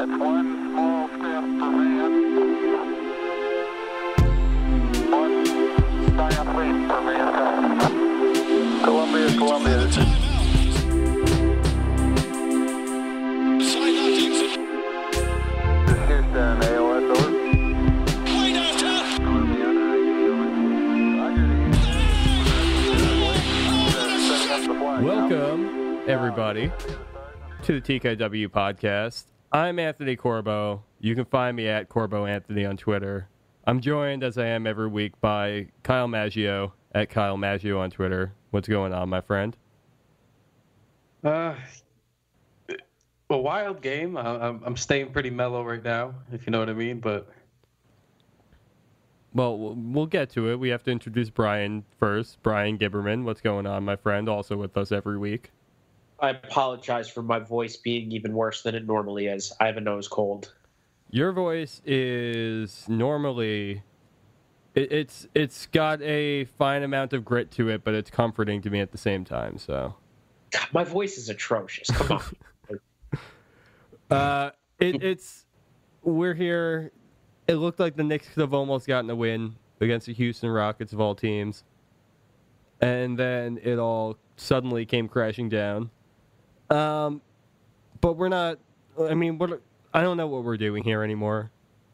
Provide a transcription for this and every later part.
It's one small step for man, one giant leap for mankind. Columbia, this is... This is Houston, AOS, over. Welcome, everybody, to the TKW Podcast. I'm Anthony Corbo. You can find me at Corbo Anthony on Twitter. I'm joined, as I am every week, by Kyle Maggio at Kyle Maggio on Twitter. What's going on, my friend? A wild game. I'm staying pretty mellow right now, if you know what I mean, but... Well, we'll get to it. We have to introduce Bryan first. Bryan Gibberman, what's going on, my friend? Also with us every week. I apologize for my voice being even worse than it normally is. I have a nose cold. Your voice is normally... It's got a fine amount of grit to it, but it's comforting to me at the same time, so... God, my voice is atrocious. Come on. We're here... It looked like the Knicks could have almost gotten a win against the Houston Rockets of all teams. And then it all suddenly came crashing down. But we're not... I mean, I don't know what we're doing here anymore.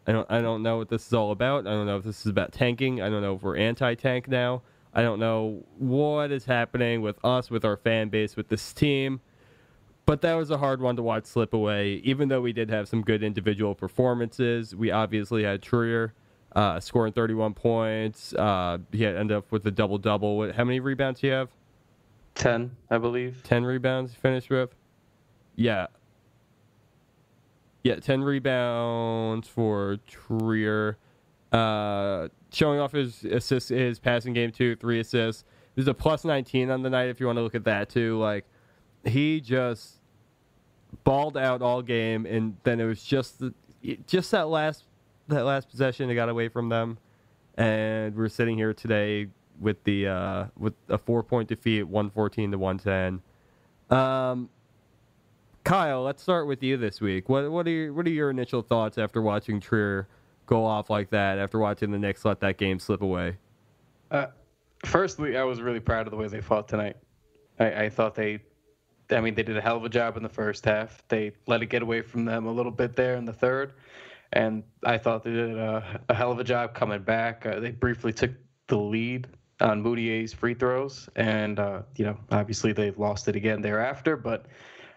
I don't know what this is all about. I don't know if this is about tanking. I don't know if we're anti-tank now. I don't know what is happening with us, with our fan base, with this team. But that was a hard one to watch slip away. Even though we did have some good individual performances, we obviously had Trier scoring 31 points. He ended up with a double-double. How many rebounds do you have? 10, I believe. 10 rebounds he finished with? Yeah. Yeah, 10 rebounds for Trier. Showing off his assists, his passing game, too, 3 assists. There's a plus 19 on the night if you want to look at that, too. Like, he just balled out all game, and then it was just that last possession that got away from them, and we're sitting here today with a 4-point defeat, 114-110. Kyle, let's start with you this week. What are your initial thoughts after watching Trier go off like that? After watching the Knicks let that game slip away? Firstly, I was really proud of the way they fought tonight. I thought they did a hell of a job in the first half. They let it get away from them a little bit there in the third, and I thought they did a hell of a job coming back. They briefly took the lead on Mudiay's free throws, and obviously they've lost it again thereafter. But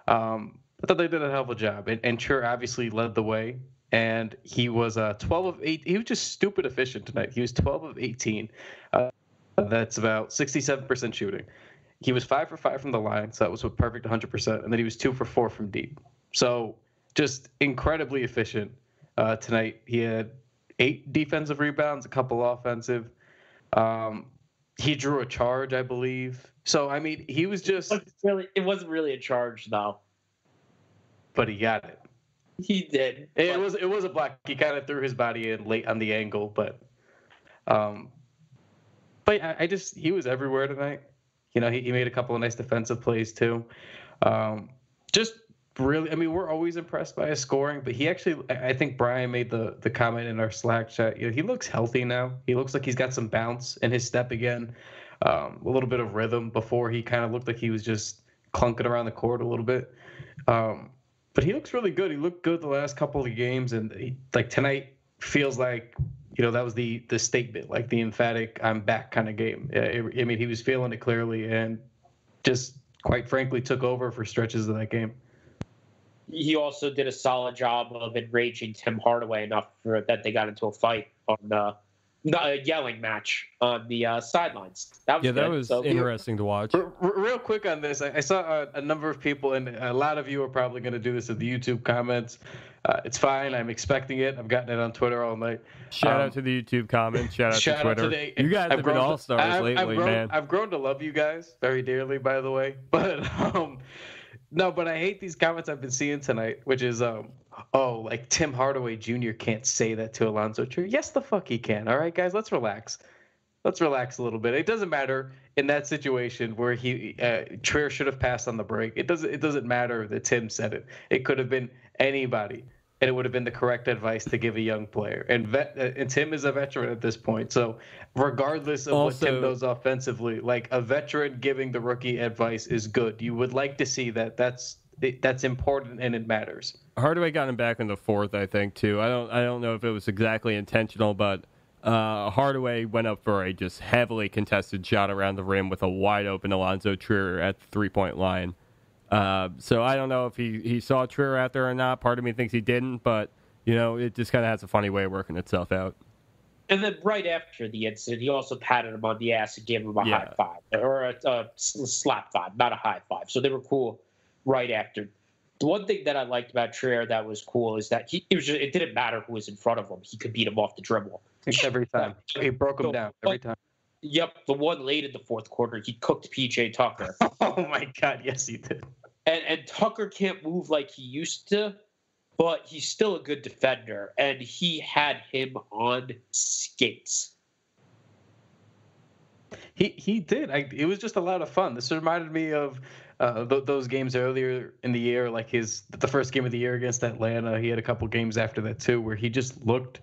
I thought they did a hell of a job, and Trier obviously led the way. And he was 12 of 8. He was just stupid efficient tonight. He was 12 of 18. That's about 67% shooting. He was 5 for 5 from the line, so that was a perfect 100%. And then he was 2 for 4 from deep. So just incredibly efficient tonight. He had 8 defensive rebounds, a couple offensive. He drew a charge, I believe. So, I mean, he was just... It wasn't really a charge, though. But he got it. He did. It was a block. He kind of threw his body in late on the angle, but he was everywhere tonight. You know, he made a couple of nice defensive plays too. Just really, I mean, we're always impressed by his scoring, but he actually, I think Bryan made the comment in our Slack chat. You know, he looks healthy now. He looks like he's got some bounce in his step again, a little bit of rhythm. Before he kind of looked like he was just clunking around the court a little bit. But he looks really good. He looked good the last couple of games, and tonight feels like, you know, that was the statement, like the emphatic "I'm back" kind of game. I mean, he was feeling it clearly, and just quite frankly took over for stretches of that game. He also did a solid job of enraging Tim Hardaway enough that they got into a fight on a yelling match on the sidelines. That was interesting to watch. Real quick on this, I saw a number of people, and a lot of you are probably going to do this in the YouTube comments. It's fine. I'm expecting it. I've gotten it on Twitter all night. Shout out to the YouTube comments. Shout out to Twitter. You guys have been all-stars lately, man. I've grown to love you guys very dearly, by the way. But no, but I hate these comments I've been seeing tonight, which is, like Tim Hardaway Jr. can't say that to Allonzo Trier. Yes, the fuck he can. All right, guys, let's relax. Let's relax a little bit. It doesn't matter in that situation where Trier should have passed on the break. It doesn't matter that Tim said it. It could have been anybody. and it would have been the correct advice to give a young player. And Tim is a veteran at this point, so regardless of what Tim knows offensively, like a veteran giving the rookie advice is good. You would like to see that. That's important and it matters. Hardaway got him back in the fourth, I think, too. I don't know if it was exactly intentional, but Hardaway went up for a just heavily contested shot around the rim with a wide open Allonzo Trier at the 3-point line. So I don't know if he saw Trier out there or not. Part of me thinks he didn't, but it just kind of has a funny way of working itself out. And then right after the incident, he also patted him on the ass and gave him a high five, or a slap five, not a high five. So they were cool right after. The one thing that I liked about Trier that was cool is that it didn't matter who was in front of him. He could beat him off the dribble. Every time. He broke him down every time. Yep, the one late in the fourth quarter, he cooked PJ Tucker. Oh, my God, yes, he did. And Tucker can't move like he used to, but he's still a good defender, and he had him on skates. He did. It was just a lot of fun. This reminded me of those games earlier in the year, like the first game of the year against Atlanta. He had a couple games after that, too, where he just looked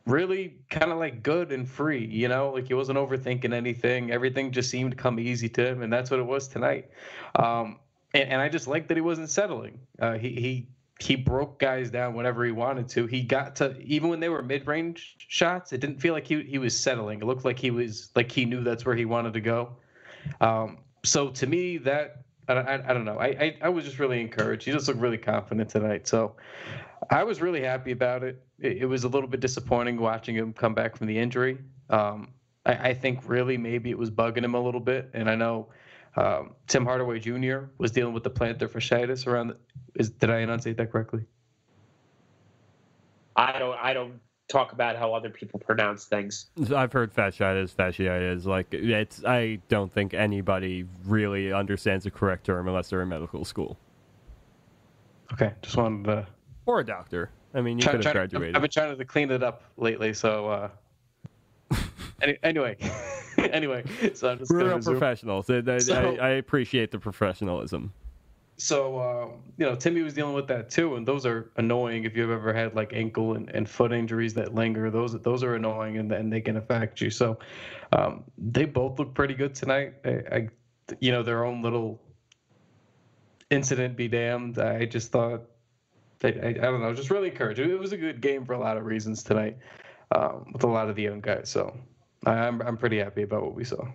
really kind of like good and free, like he wasn't overthinking anything. Everything just seemed to come easy to him, and that's what it was tonight. And I just liked that he wasn't settling. He broke guys down whenever he wanted to. He got to, even when they were mid-range shots, it didn't feel like he was settling. It looked like he knew that's where he wanted to go. So to me, that I don't know. I was just really encouraged. He just looked really confident tonight. So I was really happy about it. It was a little bit disappointing watching him come back from the injury. I think really maybe it was bugging him a little bit. And I know Tim Hardaway Jr. was dealing with the plantar fasciitis did I enunciate that correctly? I don't talk about how other people pronounce things. I've heard fasciitis. Like I don't think anybody really understands the correct term unless they're in medical school. Okay, just wanted to. Or a doctor. I mean, you could have graduated. I've been trying to clean it up lately, so. Anyway, so I'm just we're real professionals. I appreciate the professionalism. So, Timmy was dealing with that too, and those are annoying. If you've ever had like ankle and foot injuries that linger, those are annoying, and they can affect you. So, they both look pretty good tonight. Their own little incident be damned. I just thought, I don't know, just really encouraged. It was a good game for a lot of reasons tonight, with a lot of the young guys. So, I'm pretty happy about what we saw.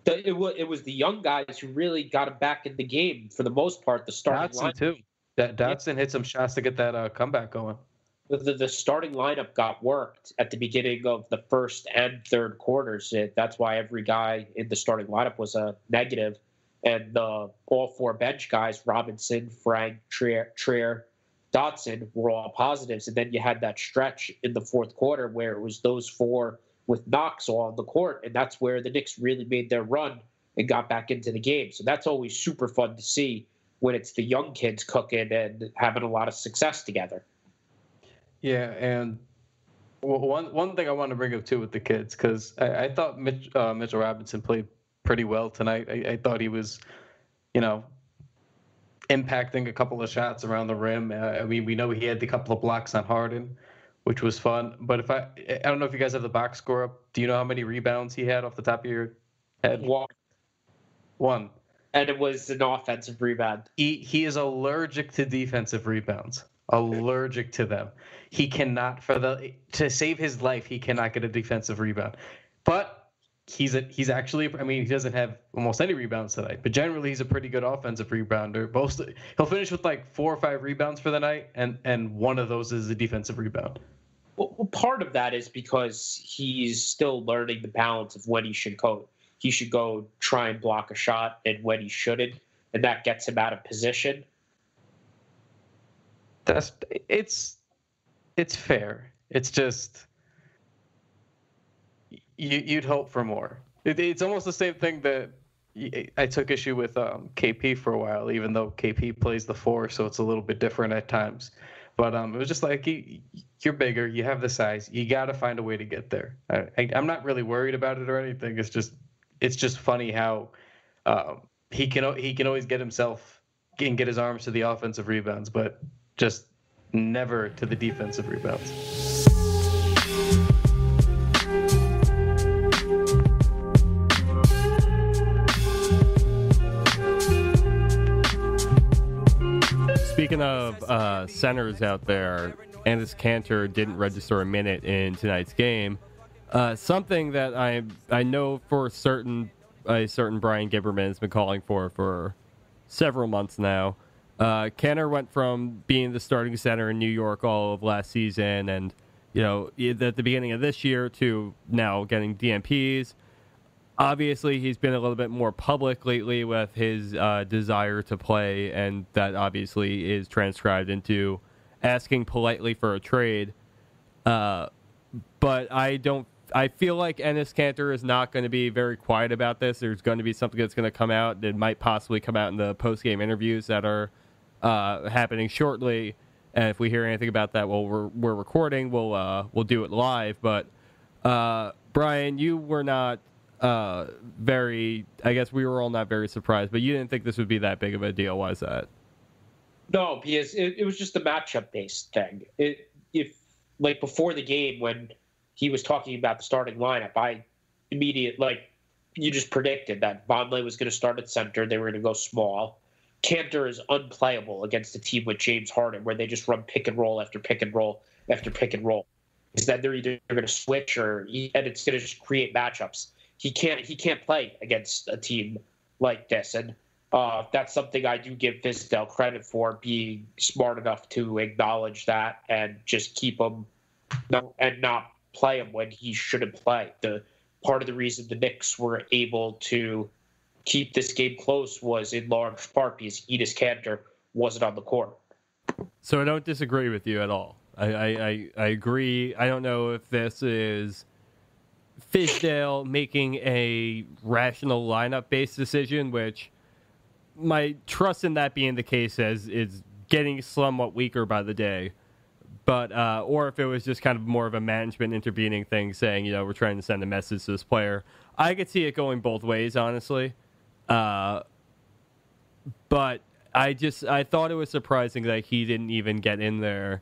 It was the young guys who really got him back in the game for the most part. The starting Dotson too. Dotson hit some shots to get that comeback going. The starting lineup got worked at the beginning of the first and third quarters. That's why every guy in the starting lineup was a negative, and all four bench guys, Robinson, Frank, Trier, Dotson, were all positives. And then you had that stretch in the fourth quarter where it was those four with Knox all on the court, and that's where the Knicks really made their run and got back into the game. So that's always super fun to see when it's the young kids cooking and having a lot of success together. Yeah, and one thing I want to bring up too with the kids, because I thought Mitchell Robinson played pretty well tonight. I thought he was, impacting a couple of shots around the rim. We know he had a couple of blocks on Harden, which was fun. But I don't know if you guys have the box score up. Do you know how many rebounds he had off the top of your head? One. And it was an offensive rebound. He is allergic to defensive rebounds. Allergic to them. He cannot, to save his life, he cannot get a defensive rebound. But he's actually, he doesn't have almost any rebounds tonight, but generally he's a pretty good offensive rebounder. He'll finish with like 4 or 5 rebounds for the night, and one of those is a defensive rebound. Well, part of that is because he's still learning the balance of when he should go. He should go try and block a shot, and when he shouldn't, and that gets him out of position. It's fair. It's just you'd hope for more. It's almost the same thing that I took issue with KP for a while, even though KP plays the 4, so it's a little bit different at times. But it was just like, you're bigger, you have the size, you got to find a way to get there. I'm not really worried about it or anything. It's just funny how he can always get himself and get his arms to the offensive rebounds, but just never to the defensive rebounds. Speaking of centers out there, Enes Kanter didn't register a minute in tonight's game. Something that I know for certain a certain Bryan Gibberman has been calling for several months now. Kanter went from being the starting center in New York all of last season and, at the beginning of this year to now getting DNPs. Obviously, he's been a little bit more public lately with his desire to play, and that obviously is transcribed into asking politely for a trade. But I feel like Enes Kanter is not going to be very quiet about this. There's going to be something that's going to come out that might possibly come out in the post-game interviews that are happening shortly. And if we hear anything about that while we're recording, we'll do it live. But Bryan, you were not I guess we were all not very surprised, but you didn't think this would be that big of a deal. Why is that? No, because it was just a matchup-based thing. If before the game when he was talking about the starting lineup, you just predicted that Conley was going to start at center. They were going to go small. Kanter is unplayable against a team with James Harden, where they just run pick and roll after pick and roll after pick and roll. Is that they're either going to switch and it's going to just create matchups. He can't play against a team like this, and that's something I do give Fizdale credit for, being smart enough to acknowledge that and just keep him and not play him when he shouldn't play. The part of the reason the Knicks were able to keep this game close was in large part because Enes Kanter wasn't on the court. So I don't disagree with you at all. I agree. I don't know if this is Fizdale making a rational lineup-based decision, which my trust in that being the case is getting somewhat weaker by the day. But or if it was just kind of more of a management intervening thing, saying, we're trying to send a message to this player. I could see it going both ways, honestly. But I thought it was surprising that he didn't even get in there.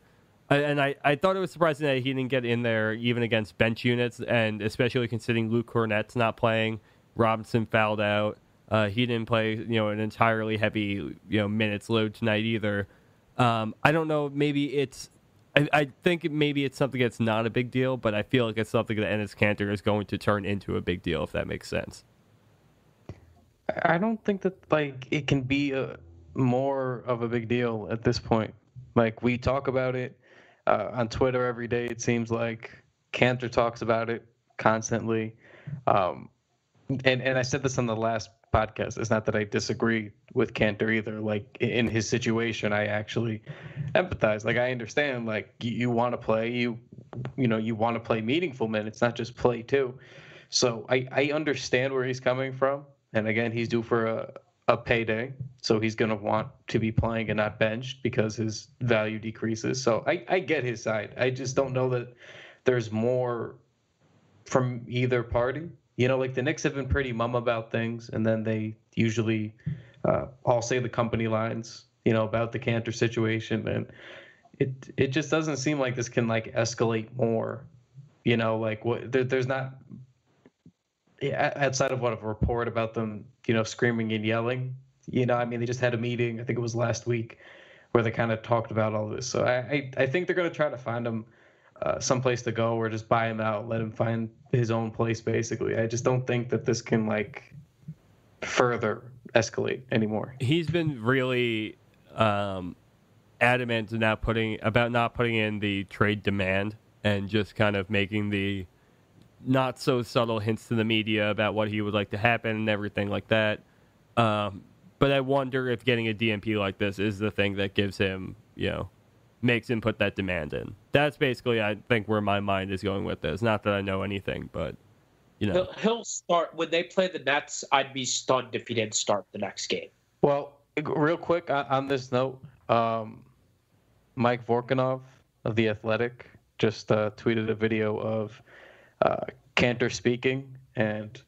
And I thought it was surprising that he didn't get in there even against bench units, and especially considering Luke Cornett's not playing. Robinson fouled out. He didn't play, an entirely heavy, minutes load tonight either. I don't know. Maybe it's. I think maybe it's something that's not a big deal, but I feel like it's something that Enes Kanter is going to turn into a big deal, if that makes sense. I don't think that it can be more of a big deal at this point. We talk about it on Twitter every day. It seems like Kanter talks about it constantly, and I said this on the last podcast. It's not that I disagree with Kanter either. In his situation, I actually empathize. I understand. You want to play. You want to play meaningful minutes, not just play too. So I understand where he's coming from. And again, he's due for a payday, so he's going to want to be playing and not benched because his value decreases. So I get his side. I just don't know that there's more from either party. The Knicks have been pretty mum about things, and then they usually all say the company lines, about the Kanter situation, and it just doesn't seem like this can escalate more. There's not. Outside of a report about them, screaming and yelling, they just had a meeting. I think it was last week where they kind of talked about all this. So I think they're going to try to find him someplace to go or just buy him out, let him find his own place, basically. I just don't think that this can further escalate anymore. He's been really adamant not putting in the trade demand and just kind of making the not so subtle hints to the media about what he would like to happen and everything like that. But I wonder if getting a DNP like this is the thing that gives him, makes him put that demand in. That's basically, I think, where my mind is going with this. Not that I know anything, but, He'll start. When they play the Nets, I'd be stunned if he didn't start the next game. Well, real quick on this note, Mike Vorkunov of The Athletic just tweeted a video of Kanter speaking, and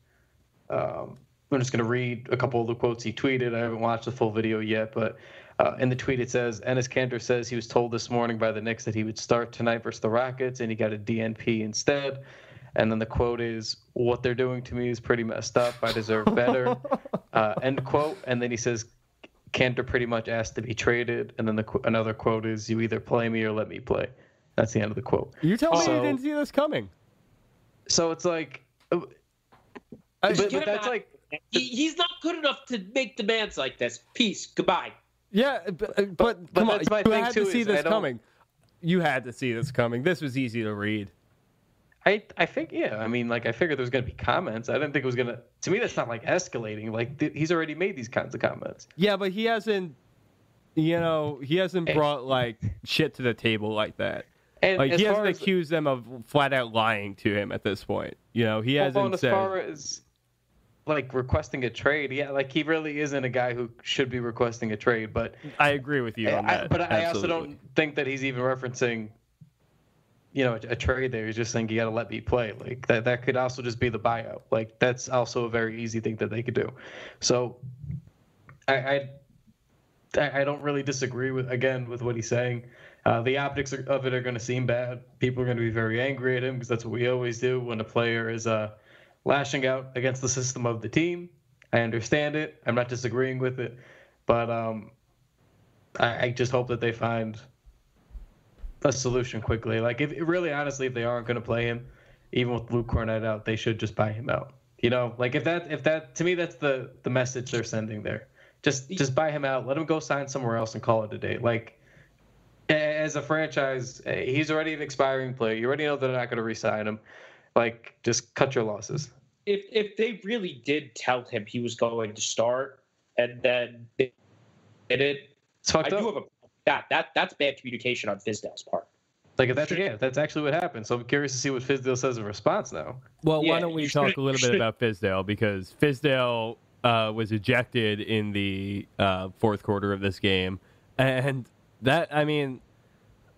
I'm just going to read a couple of the quotes he tweeted. I haven't watched the full video yet, but In the tweet, it says, Enes Kanter says he was told this morning by the Knicks that he would start tonight versus the Rockets, and he got a DNP instead. And then the quote is, what they're doing to me is pretty messed up. I deserve better. End quote. And then he says, Kanter pretty much asked to be traded. And then another quote is, you either play me or let me play. That's the end of the quote. You tell me you didn't see this coming. So it's like... But that's like... He's not good enough to make demands like this. Peace. Goodbye. Yeah, but come on. that's my You thing had too, to see is this I don't- coming. You had to see this coming. This was easy to read. I think, yeah. I mean, like, I figured there was going to be comments. I didn't think it was going to... To me, that's not, like, escalating. Like, he's already made these kinds of comments. Yeah, but he hasn't, brought, like, shit to the table like that. And Like, as he far hasn't as, accused them of flat out lying to him at this point. He hasn't well, as said... far as, like, requesting a trade, yeah, like, he really isn't a guy who should be requesting a trade, but... I agree with you on that. But I also Absolutely. don't think that he's even referencing, a trade there. He's just saying, you got to let me play. Like, that could also just be the buyout. Like, that's also a very easy thing that they could do. So, I don't really disagree with what he's saying. The optics of it are going to seem bad. People are going to be very angry at him because that's what we always do when a player is lashing out against the system of the team. I understand it. I'm not disagreeing with it. But I just hope that they find a solution quickly. Like, if they aren't going to play him, even with Luke Cornett out, they should just buy him out. Like, if that to me, that's the message they're sending there. Just buy him out. Let him go sign somewhere else and call it a day. Like, as a franchise, he's already an expiring player. You already know they're not going to re-sign him. Like, just cut your losses. If they really did tell him he was going to start and then they did it, It's fucked I up. do have that's bad communication on Fizdale's part. Like, if that's actually what happened. So I'm curious to see what Fizdale says in response now. Well, Yeah, why don't we you talk should- a little bit about Fizdale, because Fizdale was ejected in the fourth quarter of this game, and that, I mean,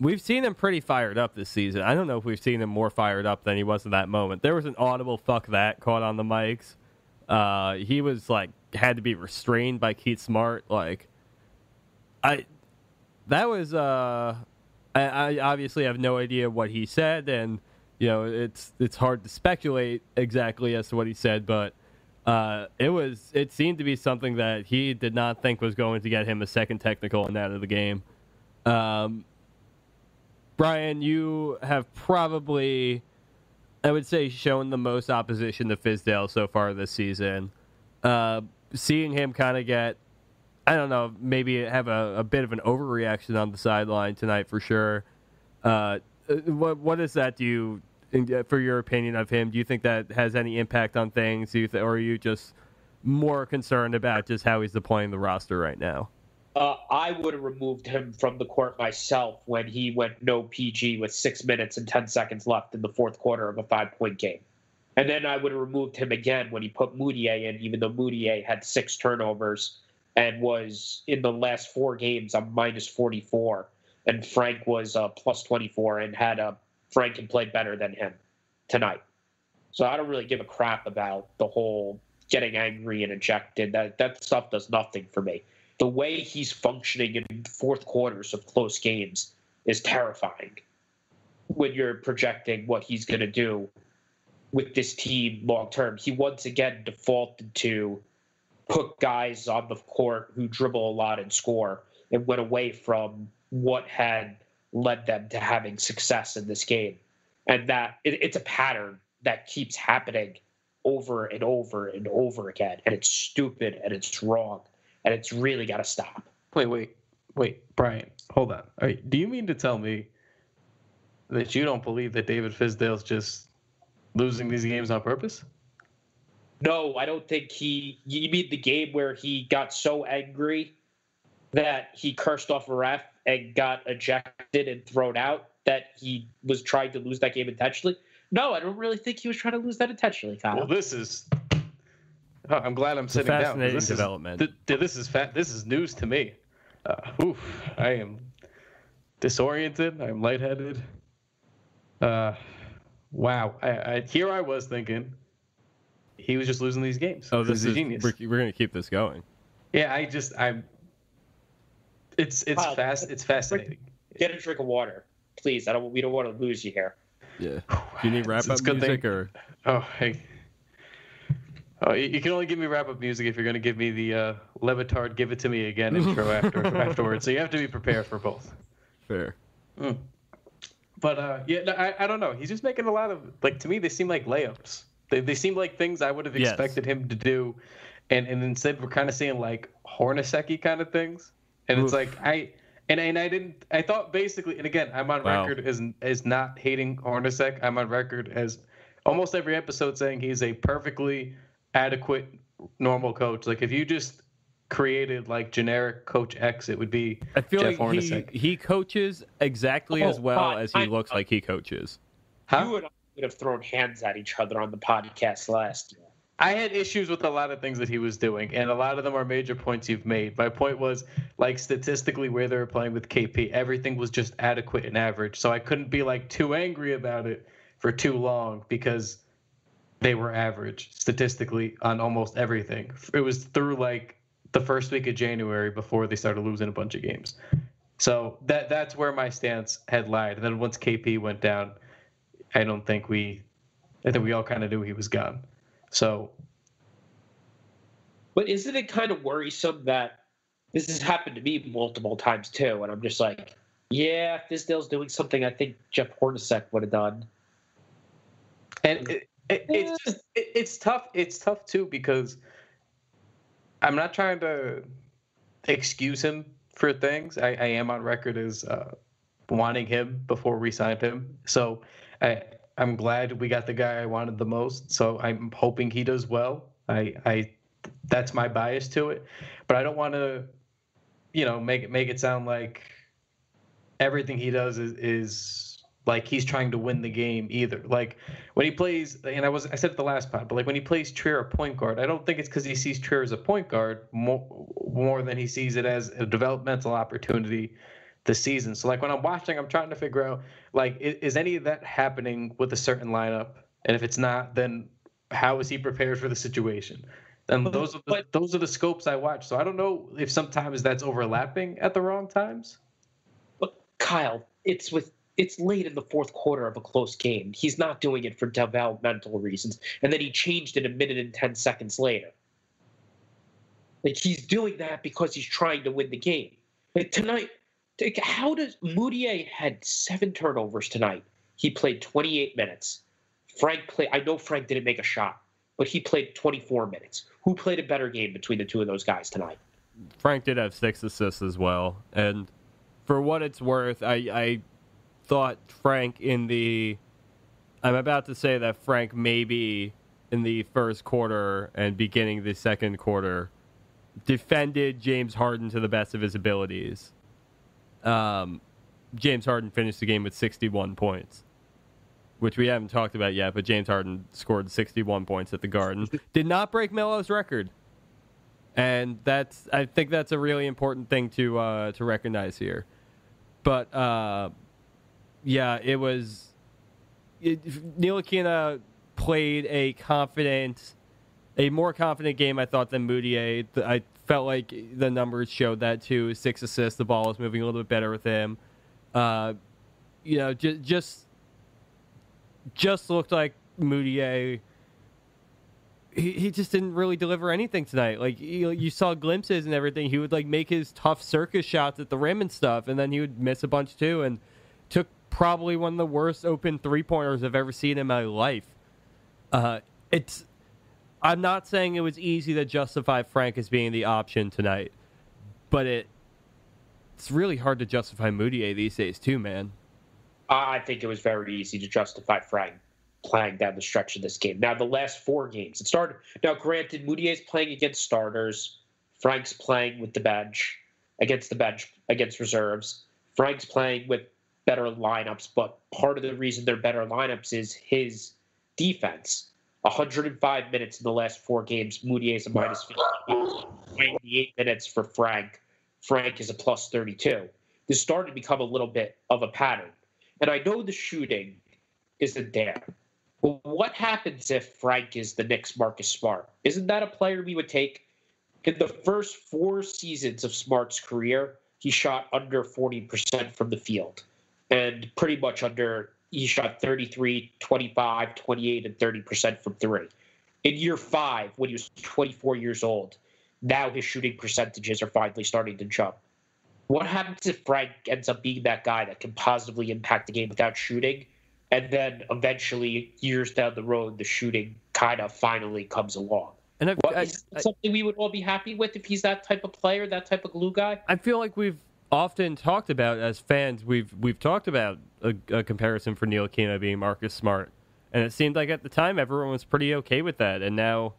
we've seen him pretty fired up this season. I don't know if we've seen him more fired up than he was in that moment. There was an audible "fuck that" caught on the mics. He was like had to be restrained by Keith Smart. Like, I obviously have no idea what he said, and it's hard to speculate exactly as to what he said, but it seemed to be something that he did not think was going to get him a second technical and out of the game. Bryan, you have probably, I would say, shown the most opposition to Fizdale so far this season. Seeing him kind of get, I don't know, maybe have a bit of an overreaction on the sideline tonight for sure. What does that do, for your opinion of him? Do you think that has any impact on things? Or are you just more concerned about just how he's deploying the roster right now? I would have removed him from the court myself when he went no PG with 6 minutes and 10 seconds left in the fourth quarter of a 5-point game. And then I would have removed him again when he put Mudiay in, even though Mudiay had 6 turnovers and was in the last 4 games on minus 44. And Frank was plus 24 and Frank had played better than him tonight. So I don't really give a crap about the whole getting angry and ejected. That stuff does nothing for me. The way he's functioning in fourth quarters of close games is terrifying when you're projecting what he's going to do with this team long term. He once again defaulted to put guys on the court who dribble a lot and score, and went away from what had led them to having success in this game. And that it's a pattern that keeps happening over and over and over again. And it's stupid and it's wrong. And it's really got to stop. Wait, Bryan, hold on. All right, do you mean to tell me that you don't believe that David Fizdale's just losing these games on purpose? No, I don't think you mean the game where he got so angry that he cursed off a ref and got ejected and thrown out that he was trying to lose that game intentionally? No, I don't really think he was trying to lose that intentionally, Kyle. Well, this is... I'm glad I'm sitting down. Fascinating This development. This is news to me. I am disoriented. I'm lightheaded. Wow. Here I was thinking he was just losing these games. Oh, He's a genius. We're going to keep this going. Yeah, It's fascinating. Get a drink of water, please. We don't want to lose you here. Yeah. Do you need wrap-up music or? Oh, hey. Oh, you can only give me wrap-up music if you're going to give me the Levitard "Give It to Me Again" intro afterwards. So you have to be prepared for both. Fair. But I don't know. He's just making a lot of, like, to me they seem like layups. They seem like things I would have expected him to do, and instead we're kind of seeing like Hornacek kind of things. And it's like I thought basically, and again, I'm on record as not hating Hornacek. I'm on record as almost every episode saying he's a perfectly adequate, normal coach. Like, if you just created like generic Coach X, it would be I feel Jeff like Hornacek. he coaches exactly as well as he looks like he coaches. You would have thrown hands at each other on the podcast last year. I had issues with a lot of things that he was doing, and a lot of them are major points you've made. My point was, like, statistically where they were playing with KP, everything was just adequate and average. So I couldn't be, like, too angry about it for too long because they were average statistically on almost everything. It was through, like, the first week of January before they started losing a bunch of games. So that's where my stance had lied. And then once KP went down, I think we all kind of knew he was gone. So, but isn't it kind of worrisome that this has happened to me multiple times too? And I'm just like, yeah, Fizdale's doing something I think Jeff Hornacek would have done. And it's tough. It's tough too because I'm not trying to excuse him for things. I am on record as wanting him before we signed him. So I'm glad we got the guy I wanted the most, so I'm hoping he does well. I that's my bias to it, but I don't want to, make it sound like everything he does is like he's trying to win the game either. Like when he plays, and I said it the last pod, but like when he plays Trier a point guard, I don't think it's because he sees Trier as a point guard more than he sees it as a developmental opportunity this season. So like when I'm watching, I'm trying to figure out, like, is any of that happening with a certain lineup? And if it's not, then how is he prepared for the situation? And those are the scopes I watch. So I don't know if sometimes that's overlapping at the wrong times. But Kyle, it's late in the fourth quarter of a close game. He's not doing it for developmental reasons. And then he changed it a minute and 10 seconds later. Like, he's doing that because he's trying to win the game. Like tonight, how does Mudiay had 7 turnovers tonight? He played 28 minutes. I know Frank didn't make a shot, but he played 24 minutes. Who played a better game between the two of those guys tonight? Frank did have 6 assists as well. And for what it's worth, I thought Frank I'm about to say that Frank maybe in the first quarter and beginning the second quarter defended James Harden to the best of his abilities. James Harden finished the game with 61 points, which we haven't talked about yet, but James Harden scored 61 points at the Garden. Did not break Melo's record. And I think that's a really important thing to recognize here. But, Ntilikina played a more confident game, I thought, than Mudiay. I felt like the numbers showed that too. 6 assists, the ball was moving a little bit better with him. Just looked like Mudiay. He just didn't really deliver anything tonight. Like you saw glimpses and everything. He would like make his tough circus shots at the rim and stuff, and then he would miss a bunch too. And took probably one of the worst open 3-pointers I've ever seen in my life. I'm not saying it was easy to justify Frank as being the option tonight, but it's really hard to justify Mudiay these days too, man. I think it was very easy to justify Frank playing down the stretch of this game. Now, the last 4 games, it started. Now, granted, Mudiay's playing against starters. Frank's playing with the bench, against reserves. Frank's playing with better lineups, but part of the reason they're better lineups is his defense. 105 minutes in the last 4 games. Mudiay's a minus 50. 98 minutes for Frank. Frank is a plus 32. This started to become a little bit of a pattern. And I know the shooting isn't there. But what happens if Frank is the Knicks' Marcus Smart? Isn't that a player we would take? In the first 4 seasons of Smart's career, he shot under 40% from the field, and pretty much he shot 33, 25, 28, and 30% from three. In year 5, when he was 24 years old, now his shooting percentages are finally starting to jump. What happens if Frank ends up being that guy that can positively impact the game without shooting, and then eventually, years down the road, the shooting kind of finally comes along? And is it something we would all be happy with if he's that type of player, that type of glue guy? I feel like we've often talked about, as fans, we've talked about a comparison for Ntilikina being Marcus Smart, and it seemed like at the time everyone was pretty okay with that, and now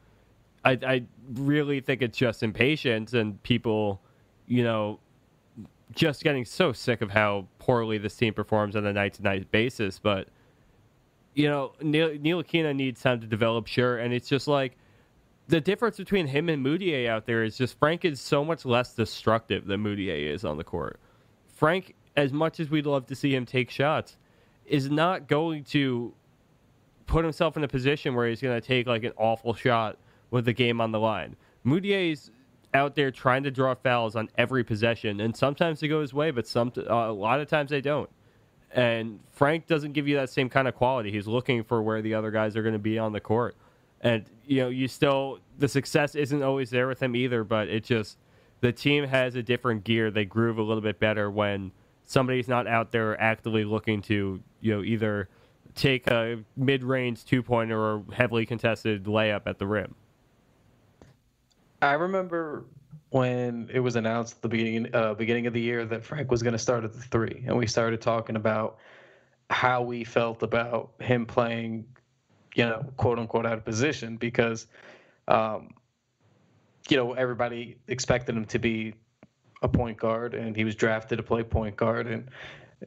I really think it's just impatience and people, just getting so sick of how poorly this team performs on a night-to-night basis. But Ntilikina needs time to develop, sure, and it's just like the difference between him and Mudiay out there is just Frank is so much less destructive than Mudiay is on the court. Frank, as much as we'd love to see him take shots, is not going to put himself in a position where he's going to take like an awful shot with the game on the line. Mudiay's out there trying to draw fouls on every possession, and sometimes they go his way, but a lot of times they don't. And Frank doesn't give you that same kind of quality. He's looking for where the other guys are going to be on the court. And, the success isn't always there with him either, but it just, the team has a different gear. They groove a little bit better when somebody's not out there actively looking to, either take a mid-range two-pointer or heavily contested layup at the rim. I remember when it was announced at the beginning of the year that Frank was going to start at the 3, and we started talking about how we felt about him playing, quote unquote out of position because, everybody expected him to be a point guard, and he was drafted to play point guard, and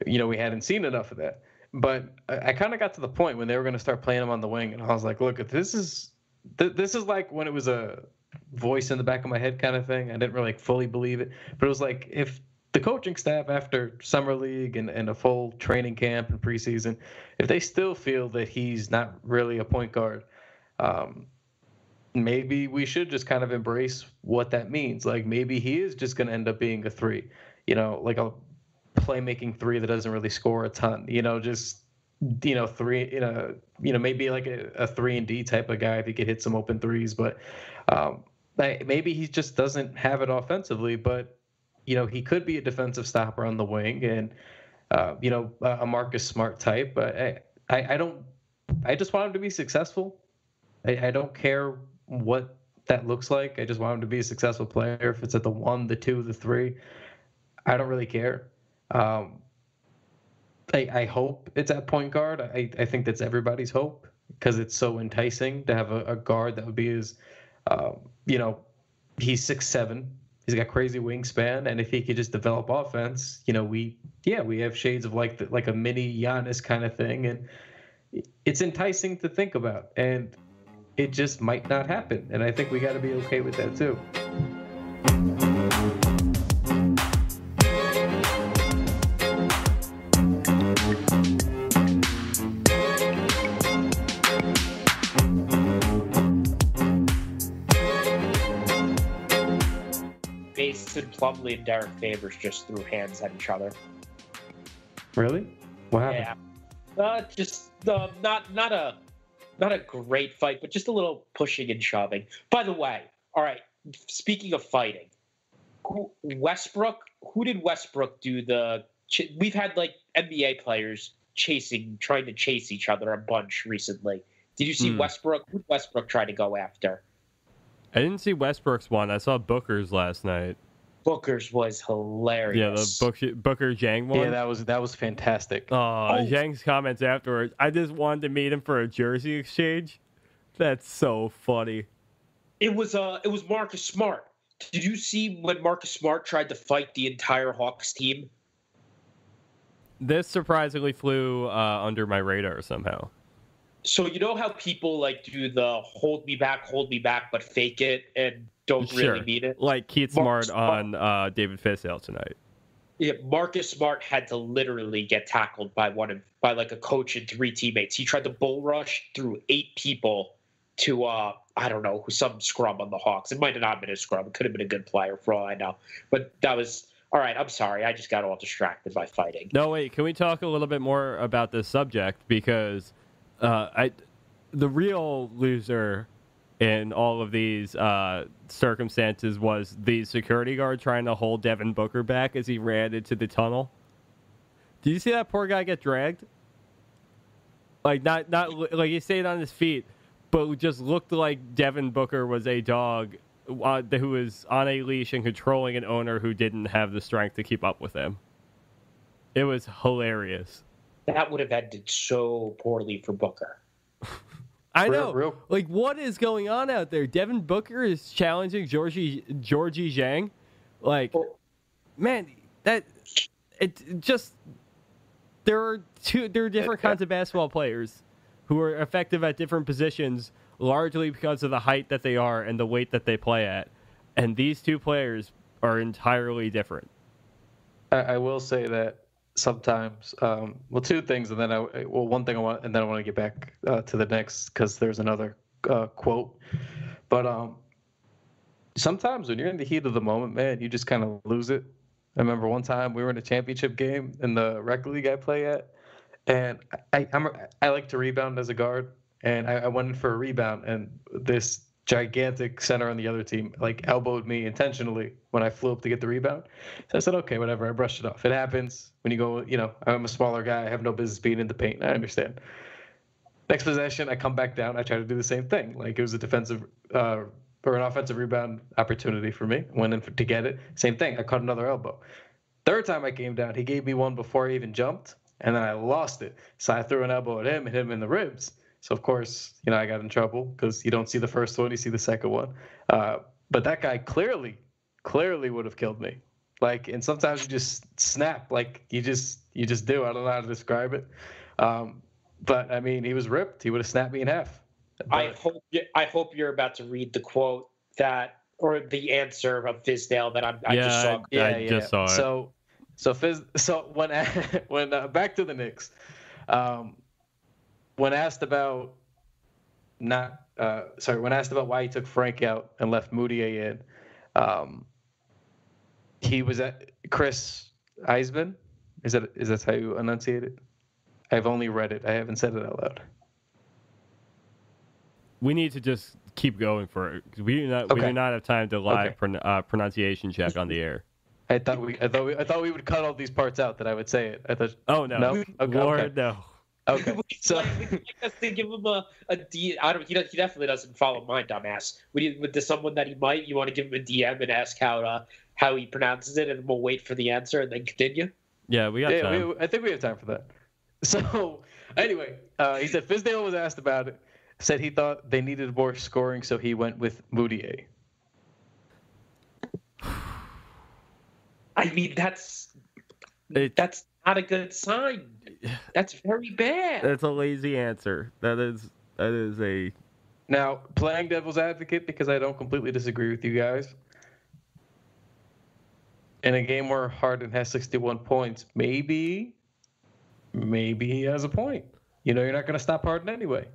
we hadn't seen enough of that. But I kind of got to the point when they were going to start playing him on the wing, and I was like, look, this is like when it was a voice in the back of my head kind of thing. I didn't really fully believe it, but it was like if the coaching staff after summer league and a full training camp and preseason, if they still feel that he's not really a point guard, maybe we should just kind of embrace what that means. Like maybe he is just going to end up being a 3, like a playmaking 3 that doesn't really score a ton, just 3, maybe like a 3-and-D type of guy if he could hit some open threes, but maybe he just doesn't have it offensively, but he could be a defensive stopper on the wing and a Marcus Smart type. But I just want him to be successful. I don't care what that looks like. I just want him to be a successful player. If it's at the 1, the 2, the 3, I don't really care. I hope it's at point guard. I think that's everybody's hope because it's so enticing to have a guard that would be as, he's 6'7". He's got crazy wingspan, and if he could just develop offense, we have shades of like a mini Giannis kind of thing, and it's enticing to think about, and it just might not happen, and I think we got to be okay with that too. Mason Plumlee and Derek Favors just threw hands at each other. Really? What happened? Yeah, just not a great fight, but just a little pushing and shoving. By the way, all right. Speaking of fighting, who did Westbrook do? We've had like NBA players trying to chase each other a bunch recently. Did you see Westbrook? Who did Westbrook try to go after? I didn't see Westbrook's one. I saw Booker's last night. Booker's was hilarious. Yeah, the Booker Zhang one. Yeah, that was fantastic. Zhang's comments afterwards. I just wanted to meet him for a jersey exchange. That's so funny. It was Marcus Smart. Did you see when Marcus Smart tried to fight the entire Hawks team? This surprisingly flew under my radar somehow. So you know how people like do the hold me back, but fake it and don't really mean it? Like Keith Smart on David Fizdale tonight. Yeah, Marcus Smart had to literally get tackled by like a coach and 3 teammates. He tried to bull rush through 8 people to I don't know, some scrub on the Hawks. It might have not been a scrub. It could have been a good player for all I know. But that was All right, I'm sorry. I just got all distracted by fighting. No, wait. Can we talk a little bit more about this subject? Because the real loser in all of these circumstances was the security guard trying to hold Devin Booker back as he ran into the tunnel. Do you see that poor guy get dragged? Like not like he stayed on his feet, but just looked like Devin Booker was a dog who was on a leash and controlling an owner who didn't have the strength to keep up with him. It was hilarious. That would have ended so poorly for Booker. I know. Like, what is going on out there? Devin Booker is challenging Georgie Zhang. Like, man, that it just there are different kinds of basketball players who are effective at different positions, largely because of the height that they are and the weight that they play at. And these two players are entirely different. I will say that sometimes, two things, and then one thing I want, and then I want to get back to the Knicks because there's another quote. But sometimes when you're in the heat of the moment, man, you just kind of lose it. I remember one time we were in a championship game in the rec league I play at, and I like to rebound as a guard, and I went in for a rebound, and this gigantic center on the other team like elbowed me intentionally when I flew up to get the rebound. So I said, okay, whatever. I brushed it off. It happens when you go, I'm a smaller guy. I have no business being in the paint. I understand. Next possession, I come back down. I try to do the same thing. Like it was a defensive or an offensive rebound opportunity for me. Went in to get it. Same thing. I caught another elbow. Third time I came down, he gave me one before I even jumped, and then I lost it. So I threw an elbow at him and hit him in the ribs. So, of course, I got in trouble because you don't see the first one, you see the second one. But that guy clearly would have killed me. Like, and sometimes you just snap. Like, you just do. I don't know how to describe it. But, I mean, he was ripped. He would have snapped me in half. But I hope you're about to read the quote or the answer of Fizdale that I just saw. I just saw it. So when back to the Knicks. When asked about why he took Frank out and left Mudiay in, he was at Chris Eisman. Is that how you enunciate it? I've only read it. I haven't said it out loud. We need to just keep going for it. We do not have time to live pronunciation check on the air. I thought we would cut all these parts out that I would say it. I thought. Oh no! No? Okay, Lord, no. Okay. So would you like us to give him a D? He definitely doesn't follow my dumbass. With someone that you want to give him a DM and ask how he pronounces it, and we'll wait for the answer and then continue. Yeah, we got time. I think we have time for that. So anyway, he said Fizdale was asked about it. Said he thought they needed more scoring, so he went with Mudiay. I mean, that's not a good sign. That's very bad. That's a lazy answer. That is a. Now, playing devil's advocate, because I don't completely disagree with you guys. In a game where Harden has 61 points, maybe he has a point. You're not going to stop Harden anyway.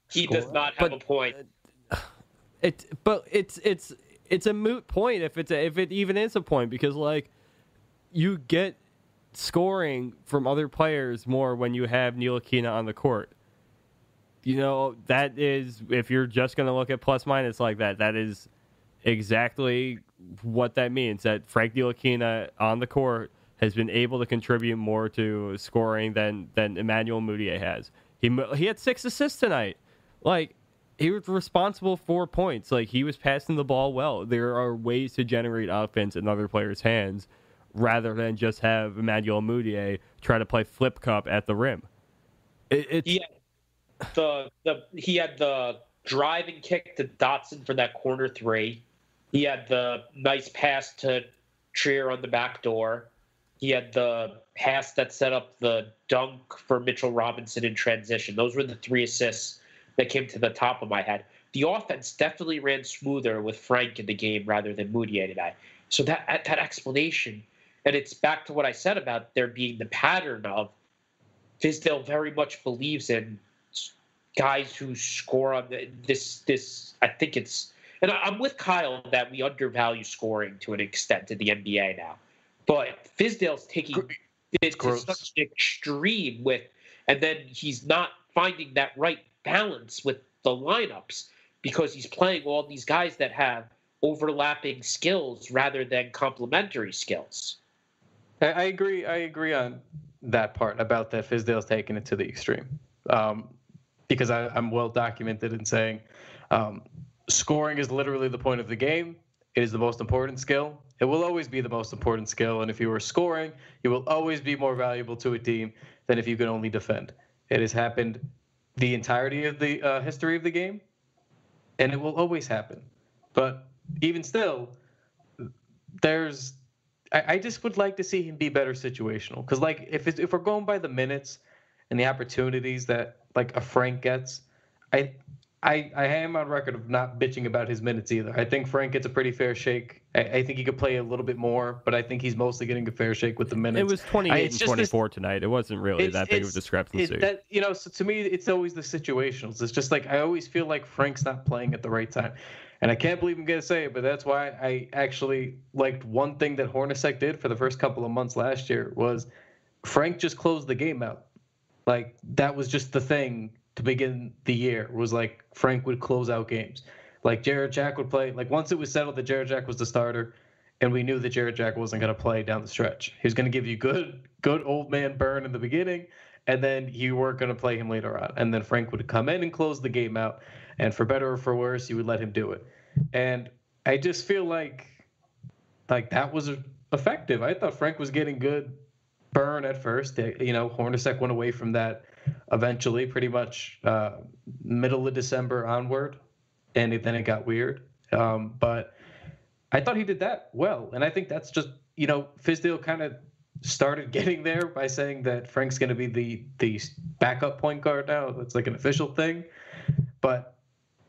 He does not have a point. It's a moot point if it even is a point, because like you get scoring from other players more when you have Ntilikina on the court. That is, if you're just going to look at plus minus like that, that is exactly what that means. That Frank Ntilikina on the court has been able to contribute more to scoring than Emmanuel Mudiay has. He had 6 assists tonight. Like, he was responsible for points. Like, he was passing the ball well. There are ways to generate offense in other players' hands rather than just have Emmanuel Mudiay try to play flip cup at the rim. He had the driving kick to Dotson for that corner 3. He had the nice pass to Trier on the back door. He had the pass that set up the dunk for Mitchell Robinson in transition. Those were the 3 assists that came to the top of my head. The offense definitely ran smoother with Frank in the game rather than Mudiay today. So that explanation, and it's back to what I said about there being the pattern of Fizdale very much believes in guys who score on this. I think it's, and I'm with Kyle that we undervalue scoring to an extent in the NBA now. But Fizdale's taking it to gross. such an extreme and then he's not finding that right balance with the lineups because he's playing all these guys that have overlapping skills rather than complementary skills. I agree on that part about that Fizdale's taking it to the extreme. Because I'm well documented in saying scoring is literally the point of the game. It is the most important skill. It will always be the most important skill. And if you are scoring, you will always be more valuable to a team than if you can only defend. It has happened the entirety of the history of the game, and it will always happen. But even still, I just would like to see him be better situational. Because like if we're going by the minutes and the opportunities that like a Frank gets, I am on record of not bitching about his minutes either. I think Frank gets a pretty fair shake. I think he could play a little bit more, but I think he's mostly getting a fair shake with the minutes. It was 28 and 24 tonight. It wasn't really that big of a discrepancy. So to me, it's always the situationals. It's just like I always feel like Frank's not playing at the right time. And I can't believe I'm going to say it, but that's why I actually liked one thing that Hornacek did for the first couple of months last year was Frank just closed the game out. Like, that was just the thing to begin the year, was like Frank would close out games. Like Jared Jack would play. Like once it was settled that Jared Jack was the starter, and we knew that Jared Jack wasn't going to play down the stretch. He was going to give you good old man burn in the beginning, and then you weren't going to play him later on. And then Frank would come in and close the game out, and for better or for worse, you would let him do it. And I just feel like that was effective. I thought Frank was getting good burn at first. Hornacek went away from that eventually, pretty much middle of December onward, and then it got weird. But I thought he did that well, and I think that's just Fizdale kind of started getting there by saying that Frank's going to be the backup point guard now. That's like an official thing. But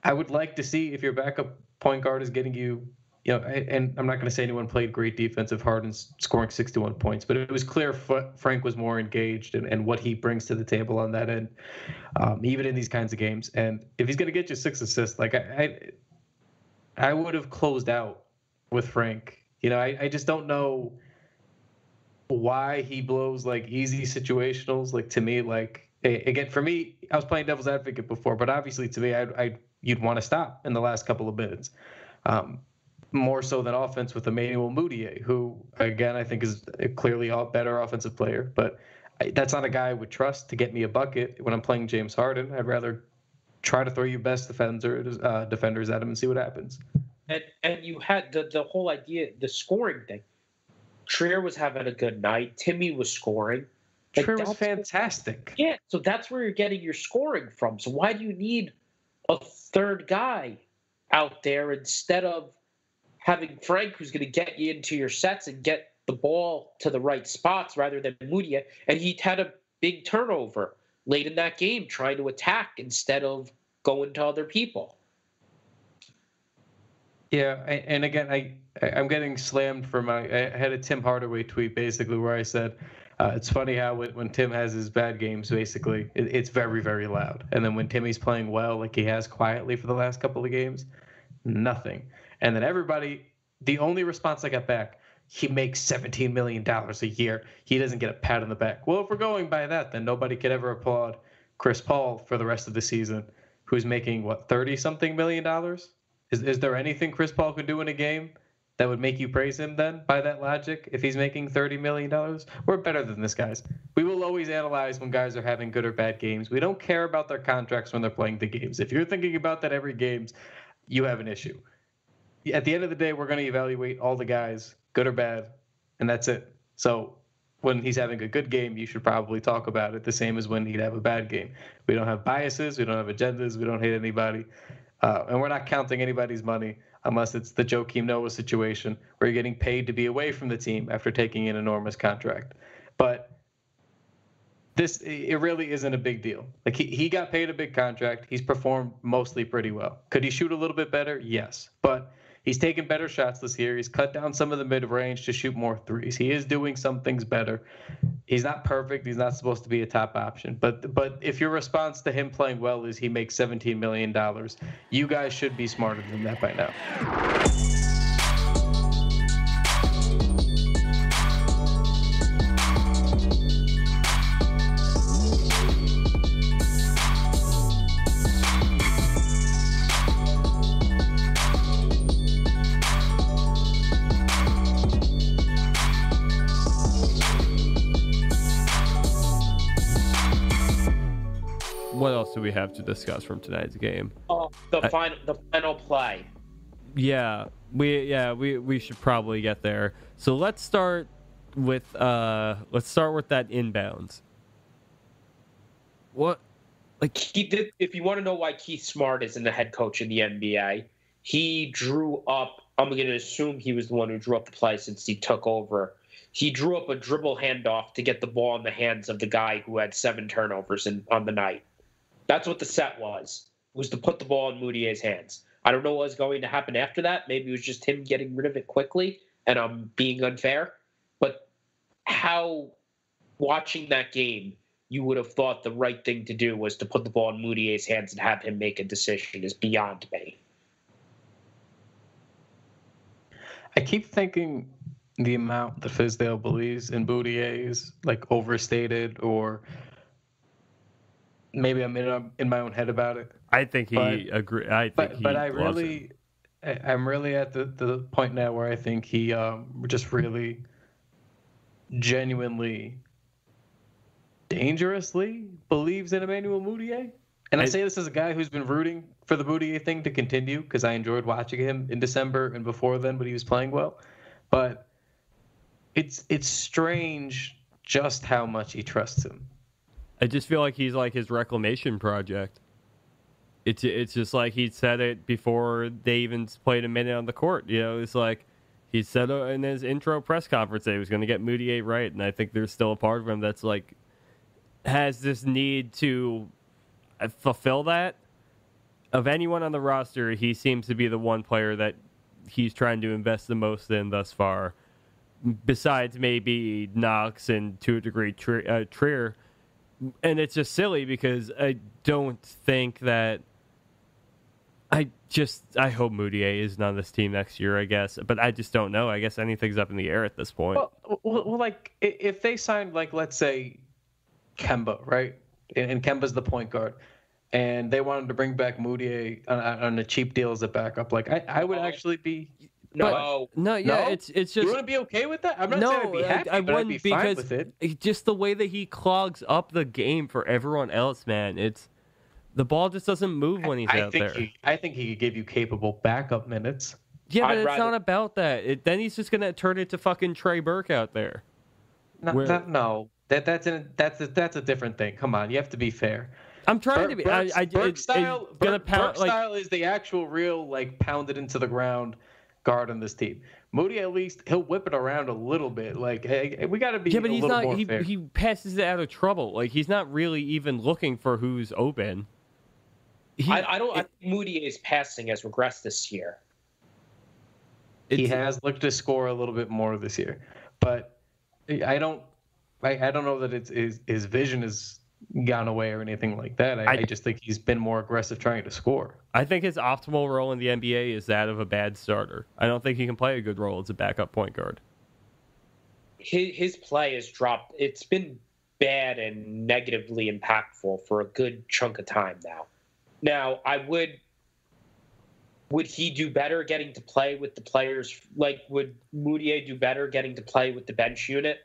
I would like to see if your backup point guard is getting you. And I'm not going to say anyone played great defense if Harden's scoring 61 points, but it was clear Frank was more engaged and what he brings to the table on that end, even in these kinds of games. And if he's going to get you 6 assists, like I would have closed out with Frank. I just don't know why he blows like easy situationals. Like to me, like again, for me, I was playing devil's advocate before, but obviously to me, you'd want to stop in the last couple of minutes. More so than offense with Emmanuel Mudiay, who, again, I think is clearly a better offensive player. But that's not a guy I would trust to get me a bucket when I'm playing James Harden. I'd rather try to throw your best defenders at him and see what happens. And you had the whole idea, the scoring thing. Trier was having a good night. Timmy was scoring. Trier was fantastic. Yeah, so that's where you're getting your scoring from. So why do you need a third guy out there instead of having Frank, who's going to get you into your sets and get the ball to the right spots rather than Mudiay? And he had a big turnover late in that game trying to attack instead of going to other people. Yeah, and again, I'm getting slammed for I had a Tim Hardaway tweet basically where I said, it's funny how when Tim has his bad games, basically, it's very, very loud. And then when Timmy's playing well, like he has quietly for the last couple of games, nothing. And then the only response I got back, he makes $17 million a year. He doesn't get a pat on the back. Well, if we're going by that, then nobody could ever applaud Chris Paul for the rest of the season, who's making, 30-something million dollars? Is there anything Chris Paul could do in a game that would make you praise him then, by that logic, if he's making $30 million? We're better than this, guys. We will always analyze when guys are having good or bad games. We don't care about their contracts when they're playing the games. If you're thinking about that every game, you have an issue. At the end of the day, we're going to evaluate all the guys, good or bad, and that's it. So when he's having a good game, you should probably talk about it the same as when he'd have a bad game. We don't have biases. We don't have agendas. We don't hate anybody. And we're not counting anybody's money unless it's the Joakim Noah situation where you're getting paid to be away from the team after taking an enormous contract. But it really isn't a big deal. Like he got paid a big contract. He's performed mostly pretty well. Could he shoot a little bit better? Yes. But he's taken better shots this year. He's cut down some of the mid-range to shoot more threes. He is doing some things better. He's not perfect. He's not supposed to be a top option. But if your response to him playing well is he makes $17 million, you guys should be smarter than that by now. what else do we have to discuss from tonight's game? The final play. Yeah, we should probably get there. So let's start with that inbounds. What? If you want to know why Keith Smart isn't the head coach in the NBA, he drew up. I'm going to assume he was the one who drew up the play since he took over. He drew up a dribble handoff to get the ball in the hands of the guy who had 7 turnovers on the night. That's what the set was to put the ball in Mudiay's hands. I don't know what was going to happen after that. Maybe it was just him getting rid of it quickly, and I'm being unfair. But how, watching that game, you would have thought the right thing to do was to put the ball in Mudiay's hands and have him make a decision is beyond me. I keep thinking the amount that Fizdale believes in Mudiay is like overstated, or maybe I'm in my own head about it. I think he agree. I'm really at the point now where I think he just really genuinely dangerously believes in Emmanuel Mudiay. And I say this as a guy who's been rooting for the Mudiay thing to continue because I enjoyed watching him in December and before then when he was playing well. But it's strange just how much he trusts him. I just feel like he's like his reclamation project. It's just like he said it before they even played a minute on the court. You know, it's like he said in his intro press conference that he was going to get Mudiay right, and I think there's still a part of him that's like has this need to fulfill that. Of anyone on the roster, he seems to be the one player that he's trying to invest the most in thus far, besides maybe Knox and to a degree Trier. And it's just silly because I don't think that I hope Mudiay isn't on this team next year, I guess. But I just don't know. I guess anything's up in the air at this point. Well, like, if they signed, like, let's say, Kemba, right? And Kemba's the point guard. And they wanted to bring back Mudiay on a cheap deal as a backup. Like, I would actually be... No. It's just... You want to be okay with that? I'm not saying I'd be happy, but I'd be fine with it. Just the way that he clogs up the game for everyone else, man. The ball just doesn't move when he's out there. I think he could give you capable backup minutes. Yeah, but it's not about that. Then he's just going to turn it to fucking Trey Burke out there. No. That's a different thing. Come on, you have to be fair. I'm trying to be. Burke style is the actual real, like, pounded into the ground guard on this team. Mudiay, at least he'll whip it around a little bit. Like, hey, we got to be. Yeah, but he's not. More fair. He passes it out of trouble. Like, he's not really even looking for who's open. I think Mudiay's passing has regressed this year. He has looked to score a little bit more this year, but I don't know that his vision has gone away or anything like that. I just think he's been more aggressive trying to score. I think his optimal role in the NBA is that of a bad starter. I don't think he can play a good role as a backup point guard. His play has dropped. It's been bad and negatively impactful for a good chunk of time now. Now, would he do better getting to play with the players? Like, would Mudiay do better getting to play with the bench unit?